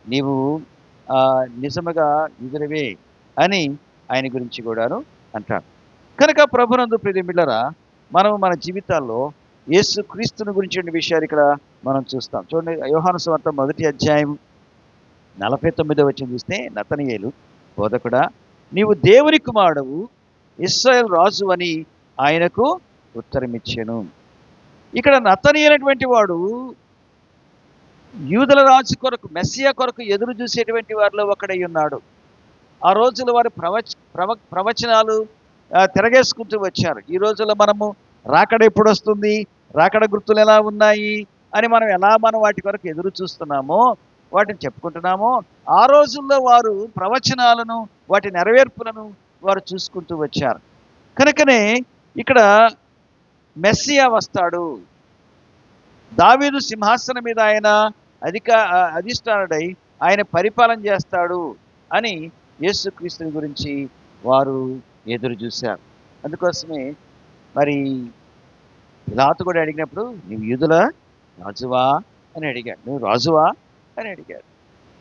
నీవు నిజముగా యూదులవే అని ఆయన గురించి కూడాను అంటాడు. కనుక ప్రభునందు ప్రియమిళ్ళరా, మనం మన జీవితాల్లో యేసుక్రీస్తుని గురించి విషయాలు ఇక్కడ మనం చూస్తాం. చూడండి, యోహాను సువార్త 1వ అధ్యాయం 49వ వచనం చూస్తే, నతనయేలు బోధకుడా నీవు దేవుని కుమారుడవు, ఇశ్రాయేలు రాజు అని ఆయనకు ఉత్తరమిచ్చాను. ఇక్కడ నతనయేలు అనేటువంటి వాడు యూదుల రాజు కొరకు, మెస్సియా కొరకు ఎదురు చూసేటువంటి వారిలో ఒకడై ఉన్నాడు. ఆ రోజుల్లో వారు ప్రవచనాలు తిరగేసుకుంటూ వచ్చారు. ఈ రోజుల్లో మనము రాకడ ఎప్పుడు వస్తుంది, రాకడ గుర్తులు ఎలా ఉన్నాయి అని మనం వాటి కొరకు ఎదురు చూస్తున్నామో, వాటిని చెప్పుకుంటున్నామో, ఆ రోజుల్లో వారు ప్రవచనాలను, వాటి నెరవేర్పులను వారు చూసుకుంటూ వచ్చారు. కనుకనే ఇక్కడ మెస్సియా వస్తాడు, దావీదు సింహాసనం మీద ఆయన అధిష్టానుడై ఆయన పరిపాలన చేస్తాడు అని యేసుక్రీస్తుని గురించి వారు ఎదురు చూశారు. అందుకోసమే మరి పిలాతు కూడా అడిగినప్పుడు, నువ్వు యూదుల రాజువా అని అడిగాడు. నువ్వు రాజువా అని అడిగాడు.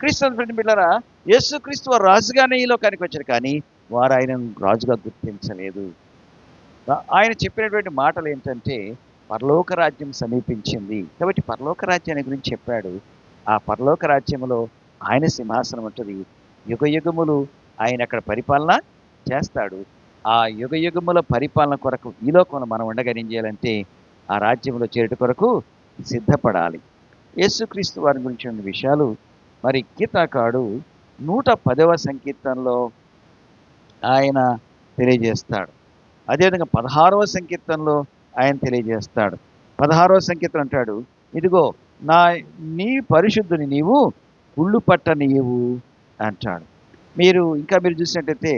క్రీస్తు బిడ్డలారా, యేసుక్రీస్తు వారు రాజుగానే ఈ లోకానికి వచ్చారు, కానీ వారు ఆయన రాజుగా గుర్తించలేదు. ఆయన చెప్పినటువంటి మాటలు ఏంటంటే, పరలోక రాజ్యం సమీపించింది కాబట్టి పరలోక రాజ్యాన్ని గురించి చెప్పాడు. ఆ పరలోక రాజ్యంలో ఆయన సింహాసనం ఉంటుంది, యుగ యుగములు ఆయన అక్కడ పరిపాలన చేస్తాడు. ఆ యుగ యుగముల పరిపాలన కొరకు ఈ లోకంలో మనం ఉండగా ఏం చేయాలంటే, ఆ రాజ్యంలో చేరుట కొరకు సిద్ధపడాలి. యేసుక్రీస్తు వారి గురించి ఉన్న విషయాలు మరి కీర్తనకారుడు 110వ సంకీర్తనలో ఆయన తెలియజేస్తాడు. అదేవిధంగా 16వ సంకీర్తనలో ఆయన తెలియజేస్తాడు. 16వ సంకీర్తన అంటాడు, ఇదిగో నీ పరిశుద్ధుని నీవు కుళ్ళు పట్టనీయవు అంటాడు. మీరు చూసినట్టయితే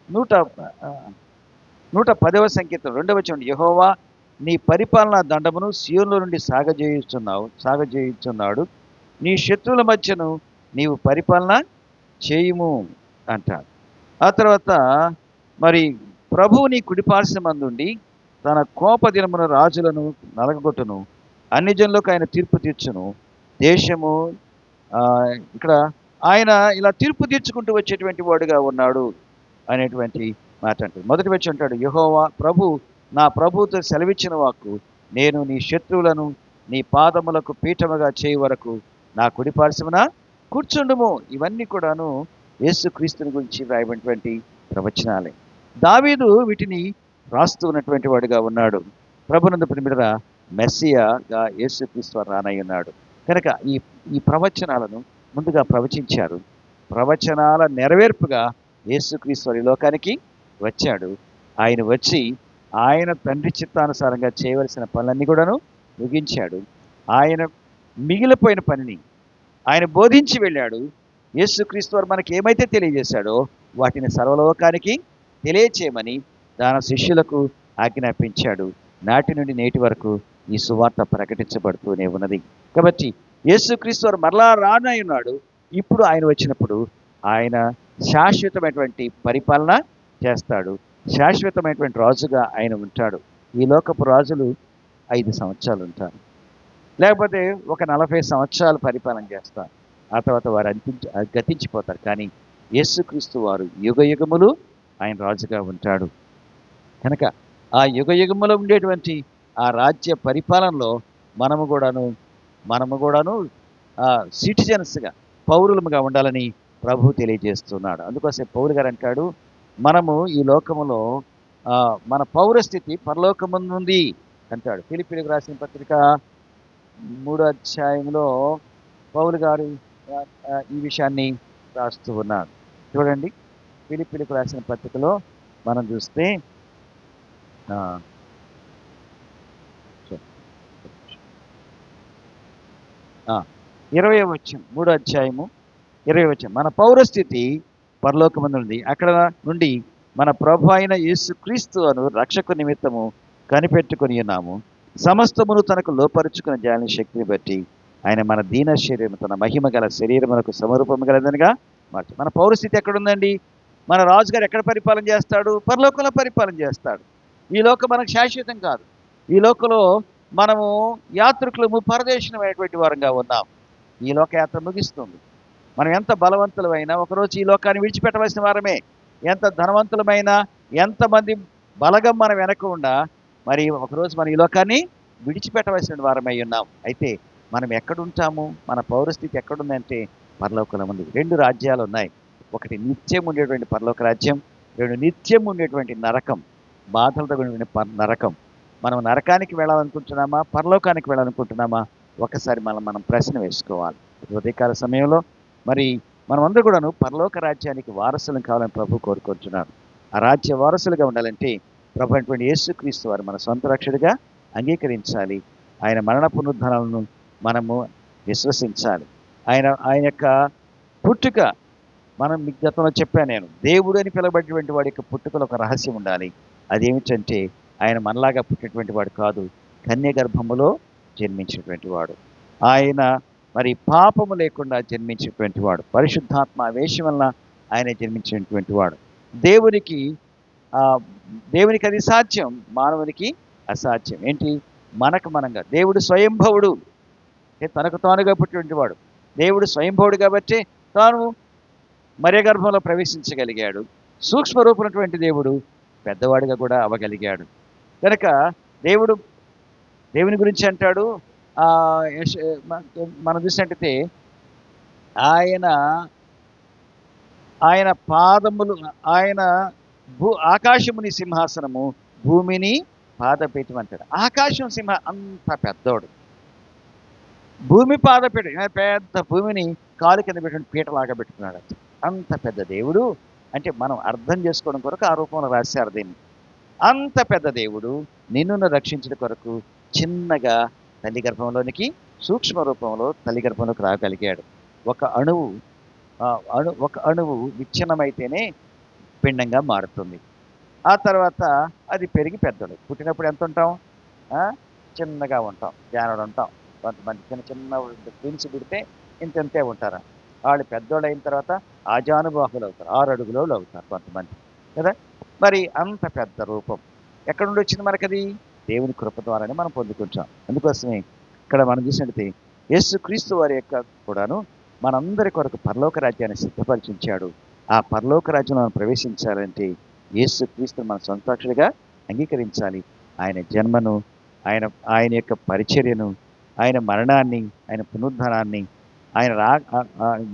110వ సంకీర్తన 2వ వచనం, యెహోవా నీ పరిపాలనా దండమును సీయోనులో నుండి సాగజేయుచున్నాడు, నీ శత్రువుల మధ్యను నీవు పరిపాలన చేయుము అంటాడు. ఆ తర్వాత మరి ప్రభువు నీ కుడిపార్శ్వమందుండి తన కోపదినమున రాజులను నలగగొట్టును, అన్ని జనులకు ఆయన తీర్పు తీర్చును. దేశము ఇక్కడ ఆయన ఇలా తీర్పు తీర్చుకుంటూ వచ్చేటువంటి వాడుగా ఉన్నాడు అనేటువంటి మాట అంటాడు. మొదటి వచ్చి అంటాడు, యెహోవా నా ప్రభువుతో సెలవిచ్చిన వాక్కు, నేను నీ శత్రువులను నీ పాదములకు పీఠముగా చేయి వరకు నా కుడిపార్శ్వమున కూర్చుండుము. ఇవన్నీ కూడాను యేసుక్రీస్తుని గురించి రాయబడినటువంటి ప్రవచనాలే. దావీదు వీటిని రాస్తూ ఉన్నటువంటి వాడుగా ఉన్నాడు. ప్రభునందు ప్రియమైన మెస్సియాగా యేసుక్రీస్తు రానై ఉన్నాడు. కనుక ఈ ప్రవచనాలను ముందుగా ప్రవచించారు. ప్రవచనాల నెరవేర్పుగా యేసుక్రీస్తు ఈ లోకానికి వచ్చాడు. ఆయన వచ్చి ఆయన తండ్రి చిత్తానుసారంగా చేయవలసిన పనులన్నీ కూడాను ముగించాడు. ఆయన మిగిలిపోయిన పనిని ఆయన బోధించి వెళ్ళాడు. యేసుక్రీస్తు వారు మనకి ఏమైతే తెలియజేశాడో వాటిని సర్వలోకానికి తెలియచేయమని తన శిష్యులకు ఆజ్ఞాపించాడు. నాటి నుండి నేటి వరకు ఈ సువార్త ప్రకటించబడుతూనే ఉన్నది. కాబట్టి యేసుక్రీస్తు వారు మరలా రానై ఉన్నాడు. ఇప్పుడు ఆయన వచ్చినప్పుడు ఆయన శాశ్వతమైనటువంటి పరిపాలన చేస్తాడు. శాశ్వతమైనటువంటి రాజుగా ఆయన ఉంటాడు. ఈ లోకపు రాజులు 5 సంవత్సరాలు ఉంటారు, లేకపోతే ఒక 40 సంవత్సరాలు పరిపాలన చేస్తారు. ఆ తర్వాత వారు గతించిపోతారు. కానీ యేసుక్రీస్తు వారు యుగ యుగములు ఆయన రాజుగా ఉంటాడు. కనుక ఆ యుగ యుగములో ఉండేటువంటి ఆ రాజ్య పరిపాలనలో మనము కూడాను సిటిజన్స్గా, పౌరులముగా ఉండాలని ప్రభు తెలియజేస్తున్నాడు. అందుకోసం పౌలు గారు అంటాడు, మనము ఈ లోకములో మన పౌరస్థితి పరలోకముందుంది అంటాడు. ఫిలిప్పీలకు రాసిన పత్రిక 3వ అధ్యాయంలో పౌలు గారు ఈ విషయాన్ని రాస్తూ ఉన్నాడు. చూడండి, ఫిలిప్పీలకు రాసిన పత్రికలో మనం చూస్తే 20వ వచనం, 3వ అధ్యాయము 20వ వచనం, మన పౌరస్థితి పరలోకమందుంది, అక్కడ నుండి మన ప్రభు అయిన యేసుక్రీస్తు అను రక్షకు నిమిత్తము కనిపెట్టుకుని ఉన్నాము. సమస్తమును తనకు లోపరుచుకున్న జాలిన శక్తిని బట్టి ఆయన మన దీన శరీరం తన మహిమ గల శరీరమునకు సమరూపము గలదనిగా మార్చి. మన పౌరస్థితి ఎక్కడుందండి? మన రాజుగారు ఎక్కడ పరిపాలన చేస్తాడు? పరలోకంలో పరిపాలన చేస్తాడు. ఈ లోకం మనకు శాశ్వతం కాదు. ఈ లోకంలో మనము యాత్రికులము, పరదేశమైనటువంటి వారంగా ఉన్నాం. ఈ లోక యాత్ర ముగిస్తుంది. మనం ఎంత బలవంతులమైనా ఒకరోజు ఈ లోకాన్ని విడిచిపెట్టవలసిన వారమే. ఎంత ధనవంతులమైనా, ఎంతమంది బలగం మనం వెనక ఉండా మరి ఒకరోజు మనం ఈ లోకాన్ని విడిచిపెట్టవలసిన వారమై ఉన్నాం. అయితే మనం ఎక్కడుంటాము? మన పౌరస్థితి ఎక్కడుందంటే పరలోకంలో ఉంది. 2 రాజ్యాలు ఉన్నాయి. ఒకటి నిత్యం ఉండేటువంటి పరలోక రాజ్యం, 2 నిత్యం ఉండేటువంటి నరకం, బాధలతో కూడిన నరకం. మనం నరకానికి వెళ్ళాలనుకుంటున్నామా, పరలోకానికి వెళ్ళాలనుకుంటున్నామా? ఒకసారి మనం ప్రశ్న వేసుకోవాలి. ఉదయకాల సమయంలో మరి మనమందరూ కూడాను పరలోక రాజ్యానికి వారసులను కావాలని ప్రభు కోరుకుంటున్నాడు. ఆ రాజ్య వారసులుగా ఉండాలంటే ప్రభు అయినటువంటి యేసుక్రీస్తు వారు మన సొంత రక్షకుడిగా అంగీకరించాలి. ఆయన మరణ పునరుద్ధానాలను మనము విశ్వసించాలి. ఆయన యొక్క పుట్టుక, మనం మీకు గతంలో చెప్పాను నేను, దేవుడు అని పిలవబడినటువంటి వాడి యొక్క పుట్టుకలో ఒక రహస్యం ఉండాలి. అదేమిటంటే ఆయన మనలాగా పుట్టినటువంటి వాడు కాదు, కన్య గర్భములో జన్మించినటువంటి వాడు. ఆయన మరి పాపము లేకుండా జన్మించినటువంటి వాడు, పరిశుద్ధాత్మ ఆవేశం వలన ఆయన జన్మించినటువంటి వాడు. దేవునికి అది సాధ్యం, మానవునికి అసాధ్యం. ఏంటి? మనంగా దేవుడు స్వయంభవుడు, తనకు తానుగా పుట్టినటువంటి వాడు. దేవుడు స్వయంభవుడు కాబట్టి తాను మరియ గర్భంలో ప్రవేశించగలిగాడు. సూక్ష్మ రూపమైనటువంటి దేవుడు పెద్దవాడిగా కూడా అవ్వగలిగాడు. కనుక దేవుని గురించి అంటాడు, మనం చూసినట్టయితే ఆయన పాదములు, ఆయన ఆకాశముని సింహాసనము, భూమిని పాదపీఠం అంటాడు. ఆకాశం అంత పెద్దోడు, భూమి పాదపీఠం, పెద్ద భూమిని కాలు కింద పెట్టుకుని పీటలాగా పెట్టుకున్నాడు. అంత పెద్ద దేవుడు అంటే మనం అర్థం చేసుకోవడం కొరకు ఆ రూపంలో రాశారు దీన్ని. అంత పెద్ద దేవుడు నిన్ను రక్షించడం కొరకు చిన్నగా తల్లి గర్భంలోనికి, సూక్ష్మ రూపంలో తల్లి గర్భంలోకి రాగలిగాడు. ఒక అణువు విచ్ఛిన్నమైతేనే పిండంగా మారుతుంది. ఆ తర్వాత అది పెరిగి పెద్దడు. పుట్టినప్పుడు ఎంత ఉంటాం? చిన్నగా ఉంటాం, జానడు ఉంటాం. కొంతమంది చిన్న ట్విన్స్ పుడితే ఇంతే ఉంటారు. వాళ్ళు పెద్దోళ్ళు అయిన తర్వాత ఆజానుబాహులు అవుతారు, 6 అడుగులోళ్ళు అవుతారు కొంతమంది కదా. మరి అంత పెద్ద రూపం ఎక్కడ నుండి వచ్చింది మనకు? అది దేవుని కృప ద్వారానే మనం పొందుకుంటాం. అందుకోసమే ఇక్కడ మనం చూసినట్లయితే యేసుక్రీస్తు వారి యొక్క కూడాను మనందరి కొరకు పరలోక రాజ్యాన్ని సిద్ధపరిచించాడు. ఆ పరలోక రాజ్యంలో మనం ప్రవేశించాలంటే యేసుక్రీస్తును మన సొంతాక్షుడిగా అంగీకరించాలి. ఆయన జన్మను, ఆయన యొక్క పరిచర్యను, ఆయన మరణాన్ని, ఆయన పునరుద్ధానాన్ని ఆయన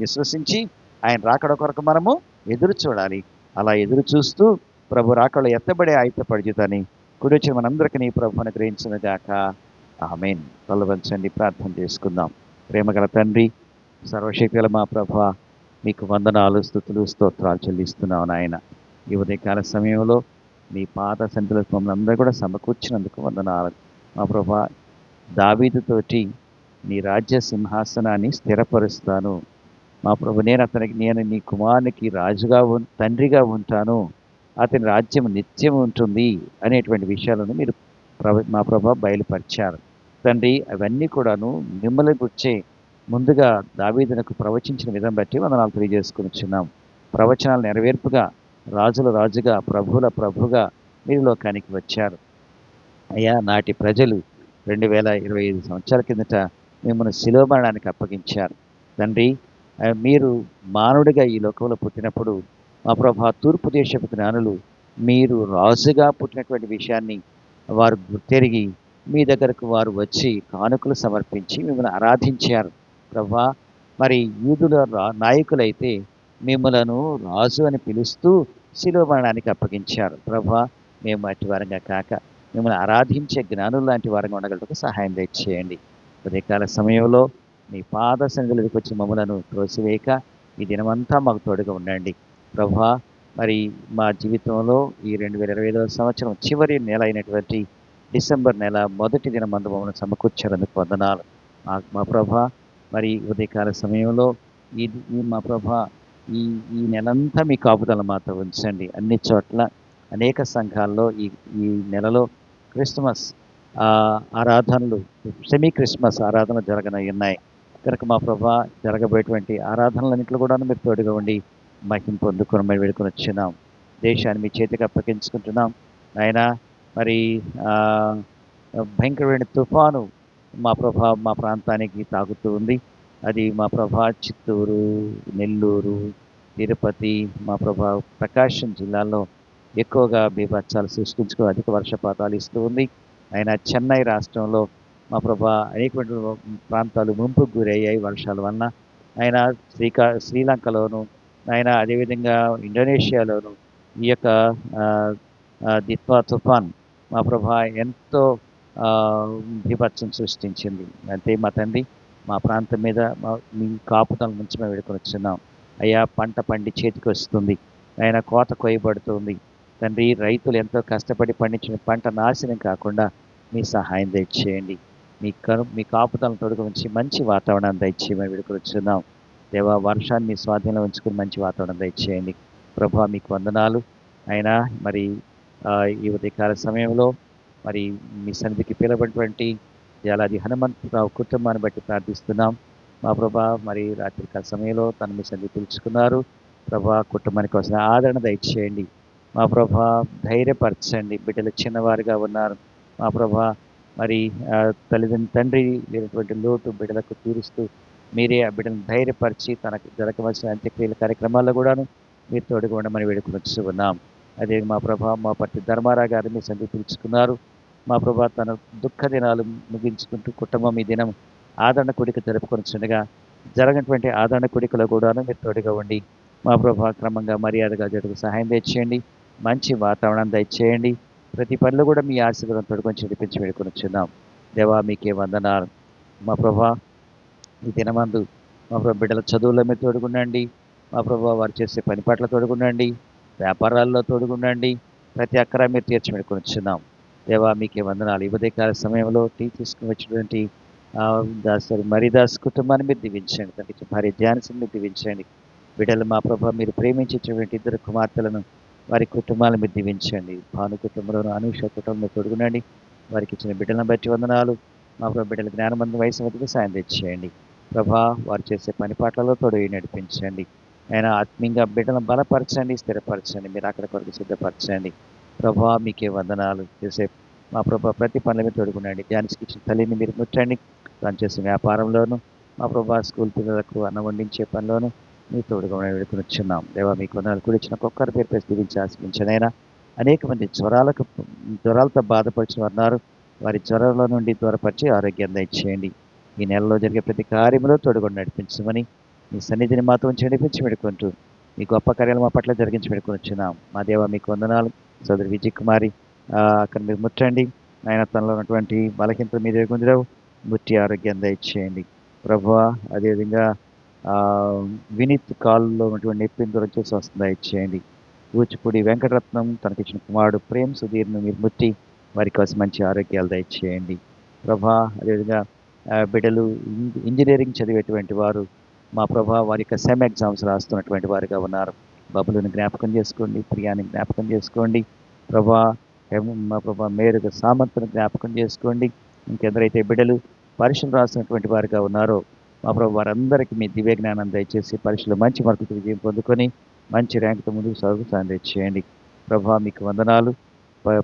విశ్వసించి ఆయన రాకడ కొరకు మనము ఎదురు చూడాలి. అలా ఎదురు చూస్తూ ప్రభు రాకడలో ఎత్తబడే ఆయుధపడిచుతని కుడి వచ్చిన మనందరికీ నీ ప్రభు అనుగ్రహించును గాక. ఆమేన్. తల వంచండి, ప్రార్థన చేసుకుందాం. ప్రేమగల తండ్రి, సర్వశక్తిగల మా ప్రభువా, మీకు వందనాలు, స్తుతులు, స్తోత్రాలు చెల్లిస్తున్నావు నాయన. ఈ ఉదయకాల సమయంలో మీ పాద సన్నిధిలో మమ్మల్ని అందరూ కూడా సమకూర్చినందుకు వందనాలు మా ప్రభువా. దావీదుతోటి నీ రాజ్య సింహాసనాన్ని స్థిరపరుస్తాను మా ప్రభు, నేను నీ కుమారునికి రాజుగా తండ్రిగా ఉంటాను, అతని రాజ్యం నిత్యం ఉంటుంది అనేటువంటి విషయాలను మీరు మా ప్రభు బయలుపరిచారు తండ్రి. అవన్నీ కూడాను మిమ్మల్ని గుర్చే ముందుగా దావీదునకు ప్రవచించిన విధం బట్టి వందనాలు తెలియజేసుకునిచున్నాం. ప్రవచనాలు నెరవేర్పుగా రాజుల రాజుగా, ప్రభుల ప్రభుగా మీరు లోకానికి వచ్చారు అయ్యా. నాటి ప్రజలు 2025 సంవత్సరాల కిందట మిమ్మల్ని శిలువ మరణానికి అప్పగించారు తండ్రి. మీరు మానవుడిగా ఈ లోకంలో పుట్టినప్పుడు మా ప్రభా, తూర్పు దేశపు జ్ఞానులు మీరు రాజుగా పుట్టినటువంటి విషయాన్ని వారు గుర్తెరిగి మీ దగ్గరకు వారు వచ్చి కానుకలు సమర్పించి మిమ్మల్ని ఆరాధించారు ప్రభా. మరి యూదుల నాయకులైతే మిమ్మలను రాజు అని పిలుస్తూ శిలువ మరణానికి అప్పగించారు ప్రభా. మేము అట్టి వారంగా కాక మిమ్మల్ని ఆరాధించే జ్ఞానులు లాంటి వారంగా ఉండగలకు సహాయం దయచేయండి. ఉదయకాల సమయంలో మీ పాద సన్నిధిలోకి వచ్చి మమ్మలను త్రోసివేయక ఈ దినమంతా మాకు తోడుగా ఉండండి ప్రభా. మరి మా జీవితంలో ఈ 2025వ సంవత్సరం చివరి నెల అయినటువంటి డిసెంబర్ నెల మొదటి దినమందు మమ్మల్ని సమకూర్చారందుకు వందనాలు మా ప్రభా. మరి ఉదయకాల సమయంలో మా ప్రభా ఈ నెలంతా మీ కాపుదల మాతో ఉంచండి. అన్ని చోట్ల అనేక సంఘాల్లో ఈ నెలలో క్రిస్మస్ ఆరాధనలు, సెమీ క్రిస్మస్ ఆరాధనలు జరగనున్నాయి కనుక మా ప్రభా, జరగబోయేటువంటి ఆరాధనలన్నింటిలో కూడా మీరు తోడుగా ఉండి మహిమ పొందుకొని మేము వేడుకొని వచ్చినాం. దేశాన్ని మీ చేతికి అప్పగించుకుంటున్నాం ఆయన. మరి భయంకరమైన తుఫాను మా ప్రభా మా ప్రాంతానికి తాకుతూ ఉంది. అది మా ప్రభా చిత్తూరు, నెల్లూరు, తిరుపతి, మా ప్రభా ప్రకాశం జిల్లాల్లో ఎక్కువగా బీభత్సాలు సృష్టించుకో అధిక వర్షపాతాలు ఇస్తూ ఉంది ఆయన. చెన్నై రాష్ట్రంలో మా ప్రభా అనేకమైన ప్రాంతాలు ముంపుకు గురయ్యాయి వర్షాల వలన ఆయన. శ్రీలంకలోను ఆయన, అదేవిధంగా ఇండోనేషియాలోను ఈ యొక్క దిత్వా తుఫాన్ మా ప్రభా ఎంతో బీభత్సం సృష్టించింది. అంతే మా తండ్రి, మా ప్రాంతం మీద మీ కాపుదల నుంచి మేము వేడుకొని వచ్చినాం. అయ్యా పంట పండి చేతికి వస్తుంది, ఆయన కోత కొయ్యబడుతుంది. తండ్రి, రైతులు ఎంతో కష్టపడి పండించిన పంట నాశనం కాకుండా మీ సహాయం దయచేయండి. మీ కాపుదలను తొడుగు ఉంచి మంచి వాతావరణాన్ని దయచేయమని వేడుకొచ్చున్నాం. దేవా, వర్షాన్ని మీ స్వాధీనంలో ఉంచుకుని మంచి వాతావరణం దయచేయండి. ప్రభా, మీకు వందనాలు. అయినా మరి ఈ ఉదయకాల సమయంలో మరి మీ సన్నిధికి పిలవబడినటువంటి జాలాది హనుమంతరావు కుటుంబాన్ని బట్టి ప్రార్థిస్తున్నాం. మా ప్రభా, మరి రాత్రికాల సమయంలో తను మీ సన్నిధి పిలుచుకున్నారు. ప్రభా, కుటుంబానికి వస్తున్న ఆదరణ దయచేయండి. మా ప్రభా, ధైర్యపరచండి. బిడ్డలు చిన్నవారుగా ఉన్నారు. మా ప్రభా, మరి తండ్రి లేనటువంటి లోటు బిడ్డలకు తీరుస్తూ మీరే ఆ బిడ్డను ధైర్యపరిచి తనకు జరగవలసిన అంత్యక్రియల కార్యక్రమాల్లో కూడాను మీరు తోడుగా ఉండమని వేడుకొని ఉన్నాం. అదే మా ప్రభా, మా పట్టి ధర్మారావు గారు మీ సన్నిధి పిలుచుకున్నారు. మా ప్రభా, తన దుఃఖ దినాలు ముగించుకుంటూ కుటుంబం ఈ దినం ఆదరణ కూడిక జరుపుకొనిచుండగా జరగనటువంటి ఆదరణ కూడికలో కూడాను మీరు తోడుగా ఉండి మా ప్రభా, క్రమంగా మర్యాదగా జరుగు సహాయం దయచేయండి. మంచి వాతావరణం దయచేయండి. ప్రతి పనిలో కూడా మీ ఆశీర్వాదం తోడుకొని చెడిపించి వేడుకొనిచున్నాం. దేవా, మీకే వందనాలు. మా ప్రభా, ఈ దినమందు మా ప్రభు బిడ్డల చదువుల్లో మీరు తోడుగుండండి. మా ప్రభు వారు చేసే పని పట్ల తోడుగుండండి. వ్యాపారాల్లో తోడుగుండండి. ప్రతి అక్కర మీరు తీర్చి పెట్టుకొనిచున్నాం. దేవా, మీకే వందనాలు. ఈ ఉదయకాల సమయంలో టీ తీసుకుని వచ్చినటువంటి మరిదాస్ కుటుంబాన్ని మీరు దీవించండి. తనకి భార్య ధ్యానసిని మీరు దీవించండి. బిడ్డలు మా ప్రభు మీరు ప్రేమించేటువంటి ఇద్దరు కుమార్తెలను వారి కుటుంబాలను మీరు దీవించండి. భాను కుటుంబంలోను అనూష కుటుంబంలో తోడుగునండి. వారికి ఇచ్చిన బిడ్డలను బట్టి వందనాలు. మా ప్రభు బిడ్డల జ్ఞానమందు వయసు మధ్యకు సాయం తెచ్చేయండి. ప్రభా, వారు చేసే పని పాటలలో తోడు నడిపించండి. ఆయన ఆత్మీయంగా బిడ్డలను బలపరచండి, స్థిరపరచండి. మీరు అక్కడ కొరకు సిద్ధపరచండి. ప్రభా, మీకే వందనాలు. చేసే మా ప్రభా ప్రతి పనుల మీద తోడుకునండి. ధ్యానికి ఇచ్చిన తల్లిని మీరు ముట్టండి. తను చేసే వ్యాపారంలోను మా ప్రభా స్కూల్ పిల్లలకు అన్నం వండించే పనిలోను మీ తోడుగా వేడుకొని వచ్చున్నాం. దేవా, మీకు వందనాలు. కూడా ఇచ్చిన ఒక్కరి పేరు పేరు దీవించి ఆశించనైనా అనేక మంది జ్వరాలతో బాధపరిచిన వారు వారి జ్వరాల నుండి దూరపరిచి ఆరోగ్యం దయచేయండి. ఈ నెలలో జరిగే ప్రతి కార్యంలో తోడుగా నడిపించమని మీ సన్నిధిని మాతో ఉంచి నడిపించి పెడుకుంటూ మీ గొప్ప కార్యాలు మా పట్ల జరిగించి పెట్టుకుని వచ్చినాం. మా దేవ, మీకు వందనాలు. సోదరి విజయ్ కుమారి అక్కడ మీరు ముట్టండి. ఆయన తనలో ఉన్నటువంటి బలహీనతలు మీరు ఎదుగుందిరావు ముట్టి ఆరోగ్యం దయచేయండి. ప్రభువా, అదేవిధంగా వినీత్ కాల్లో ఉన్నటువంటి నొప్పిని దూరం చేసి వస్తుంది దయచేయండి. కూచిపూడి వెంకటరత్నం తనకిచ్చిన కుమారుడు ప్రేమ్ సుధీర్ను మీరు ముట్టి వారి కోసం మంచి ఆరోగ్యాలు దయచేయండి. ప్రభా, అదేవిధంగా బిడ్డలు ఇంజనీరింగ్ చదివేటువంటి వారు మా ప్రభా వారి యొక్క సెమ్ ఎగ్జామ్స్ రాస్తున్నటువంటి వారుగా ఉన్నారు. బబులను జ్ఞాపకం చేసుకోండి. ప్రియాని జ్ఞాపకం చేసుకోండి. ప్రభా, మా ప్రభా మేరుగా సామంతను జ్ఞాపకం చేసుకోండి. ఇంకెందరైతే బిడ్డలు పరీక్షలు రాస్తున్నటువంటి వారుగా ఉన్నారో మా ప్రభు వారందరికీ మీ దివ్య జ్ఞానం దయచేసి పరీక్షలు మంచి మార్కులతో విజయం పొందుకొని మంచి ర్యాంకుతో ముందుకు సాయం తెచ్చేయండి. ప్రభా, మీకు వందనాలు.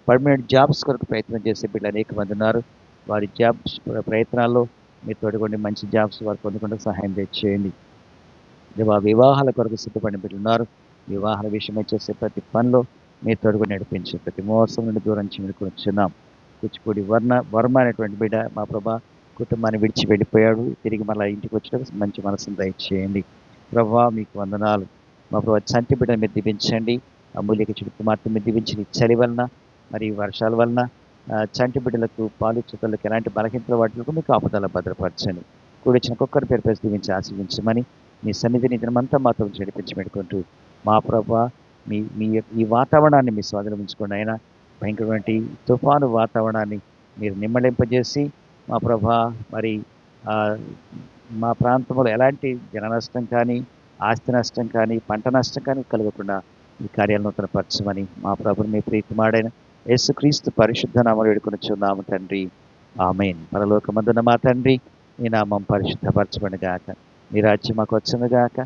పర్మనెంట్ జాబ్స్ కొరకు ప్రయత్నం చేసే బిడ్డలు అనేక మంది ఉన్నారు. వారి జాబ్స్ ప్రయత్నాల్లో మీరు తోడుకోండి. మంచి జాబ్స్ వారు పొందకుండా సహాయం తెచ్చేయండి. వివాహాల కొరకు సిద్ధపడిన బిడ్డలు ఉన్నారు. వివాహాల విషయమై చేసే ప్రతి పనిలో మీరు తోడుకొని నడిపించి ప్రతి మోసం నుండి దూరం వచ్చున్నాం. కూచిపూడి వర్మ అనేటువంటి బిడ్డ మా ప్రభా కుటుంబాన్ని విడిచి వెళ్ళిపోయాడు. తిరిగి మళ్ళీ ఇంటికి వచ్చినప్పుడు మంచి మనసును దయచేయండి. ప్రభా, మీకు వందనాలు. మా ప్రభా చంటి బిడ్డను మీరు దీవించండి. అమూల్యక చెడు కుమార్తె మీరు దీవించి చలి వలన మరి వర్షాల వలన చంటి బిడ్డలకు పాలు చుక్కలకు ఎలాంటి బలహీనతల వాటిలకు మీకు ఆపదల భద్రపరచండి. కూడిచిన కుక్కర్ పేరు పేరు దీవించి ఆశీర్వించమని మీ సన్నిధిని దినమంతా మాతో నడిపించి పెట్టుకుంటూ మా ప్రభా మీ ఈ వాతావరణాన్ని మీ స్వాధీనం ఉంచుకోండి. అయినా భయంకరమైన తుఫాను వాతావరణాన్ని మీరు నిమ్మలింపజేసి మా ప్రభా మరి మా ప్రాంతంలో ఎలాంటి జన నష్టం కానీ ఆస్తి నష్టం కానీ పంట నష్టం కానీ కలగకుండా ఈ కార్యాలను నూతనపరచమని మా ప్రభుని మీ ప్రీతిమాడైన యేసుక్రీస్తు పరిశుద్ధ నామములో వేడుకొనుచున్నాము తండ్రి. ఆమేన్. పరలోకమందున్న మా తండ్రి, మీ నామం పరిశుద్ధపరచబడును గాక. మీ రాజ్యం మాకు వచ్చును గాక.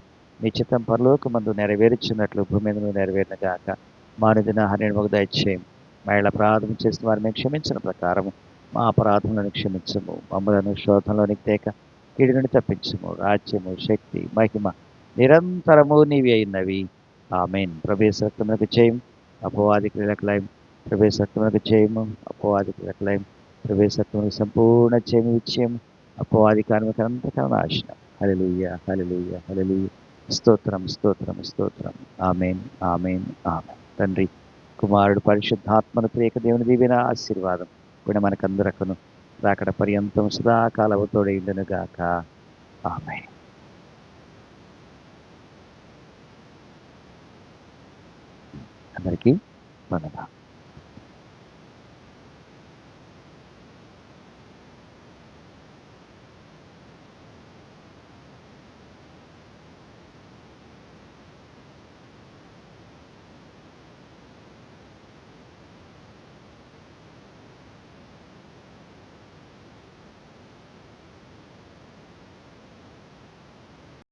మీ చిత్తం పరలోకమందు నెరవేర్చున్నట్లు భూమి మీద నెరవేరును గాక. మానుదిన ఆహారాన్ని మాకు దయచేయం. మహిళ అపరాధం చేసిన వారిని క్షమించిన ప్రకారము మా అపరాధములను క్షమించము. మమ్మలను శోధనలోనికి తేక కీడు నుండి తప్పించము. రాజ్యము, శక్తి, మహిమ నిరంతరము నీవి అయినవి. ఆమేన్. ప్రవేశక్తములకు జయం, అపవాది క్రియలకు లయం. ప్రవేశక్తములకు జయము, అపవాది క్రియలకు లయం. ప్రవేశక్తములకు సంపూర్ణ జయము విజయము, అపవాది కార్మికులంతా నాశనం. హల్లెలూయా, హల్లెలూయా, హల్లెలూయా. స్తోత్రం, స్తోత్రం, స్తోత్రం. ఆమేన్, ఆమేన్, ఆమేన్. తండ్రి, కుమారుడు, పరిశుద్ధాత్మను త్రియేక దేవుని దీవెన ఆశీర్వాదం కూడా మనకందరకును రాకడ పర్యంతం సదాకాలము తోడైండును గాక. ఆమేన్. అందరికీ వందనాలు.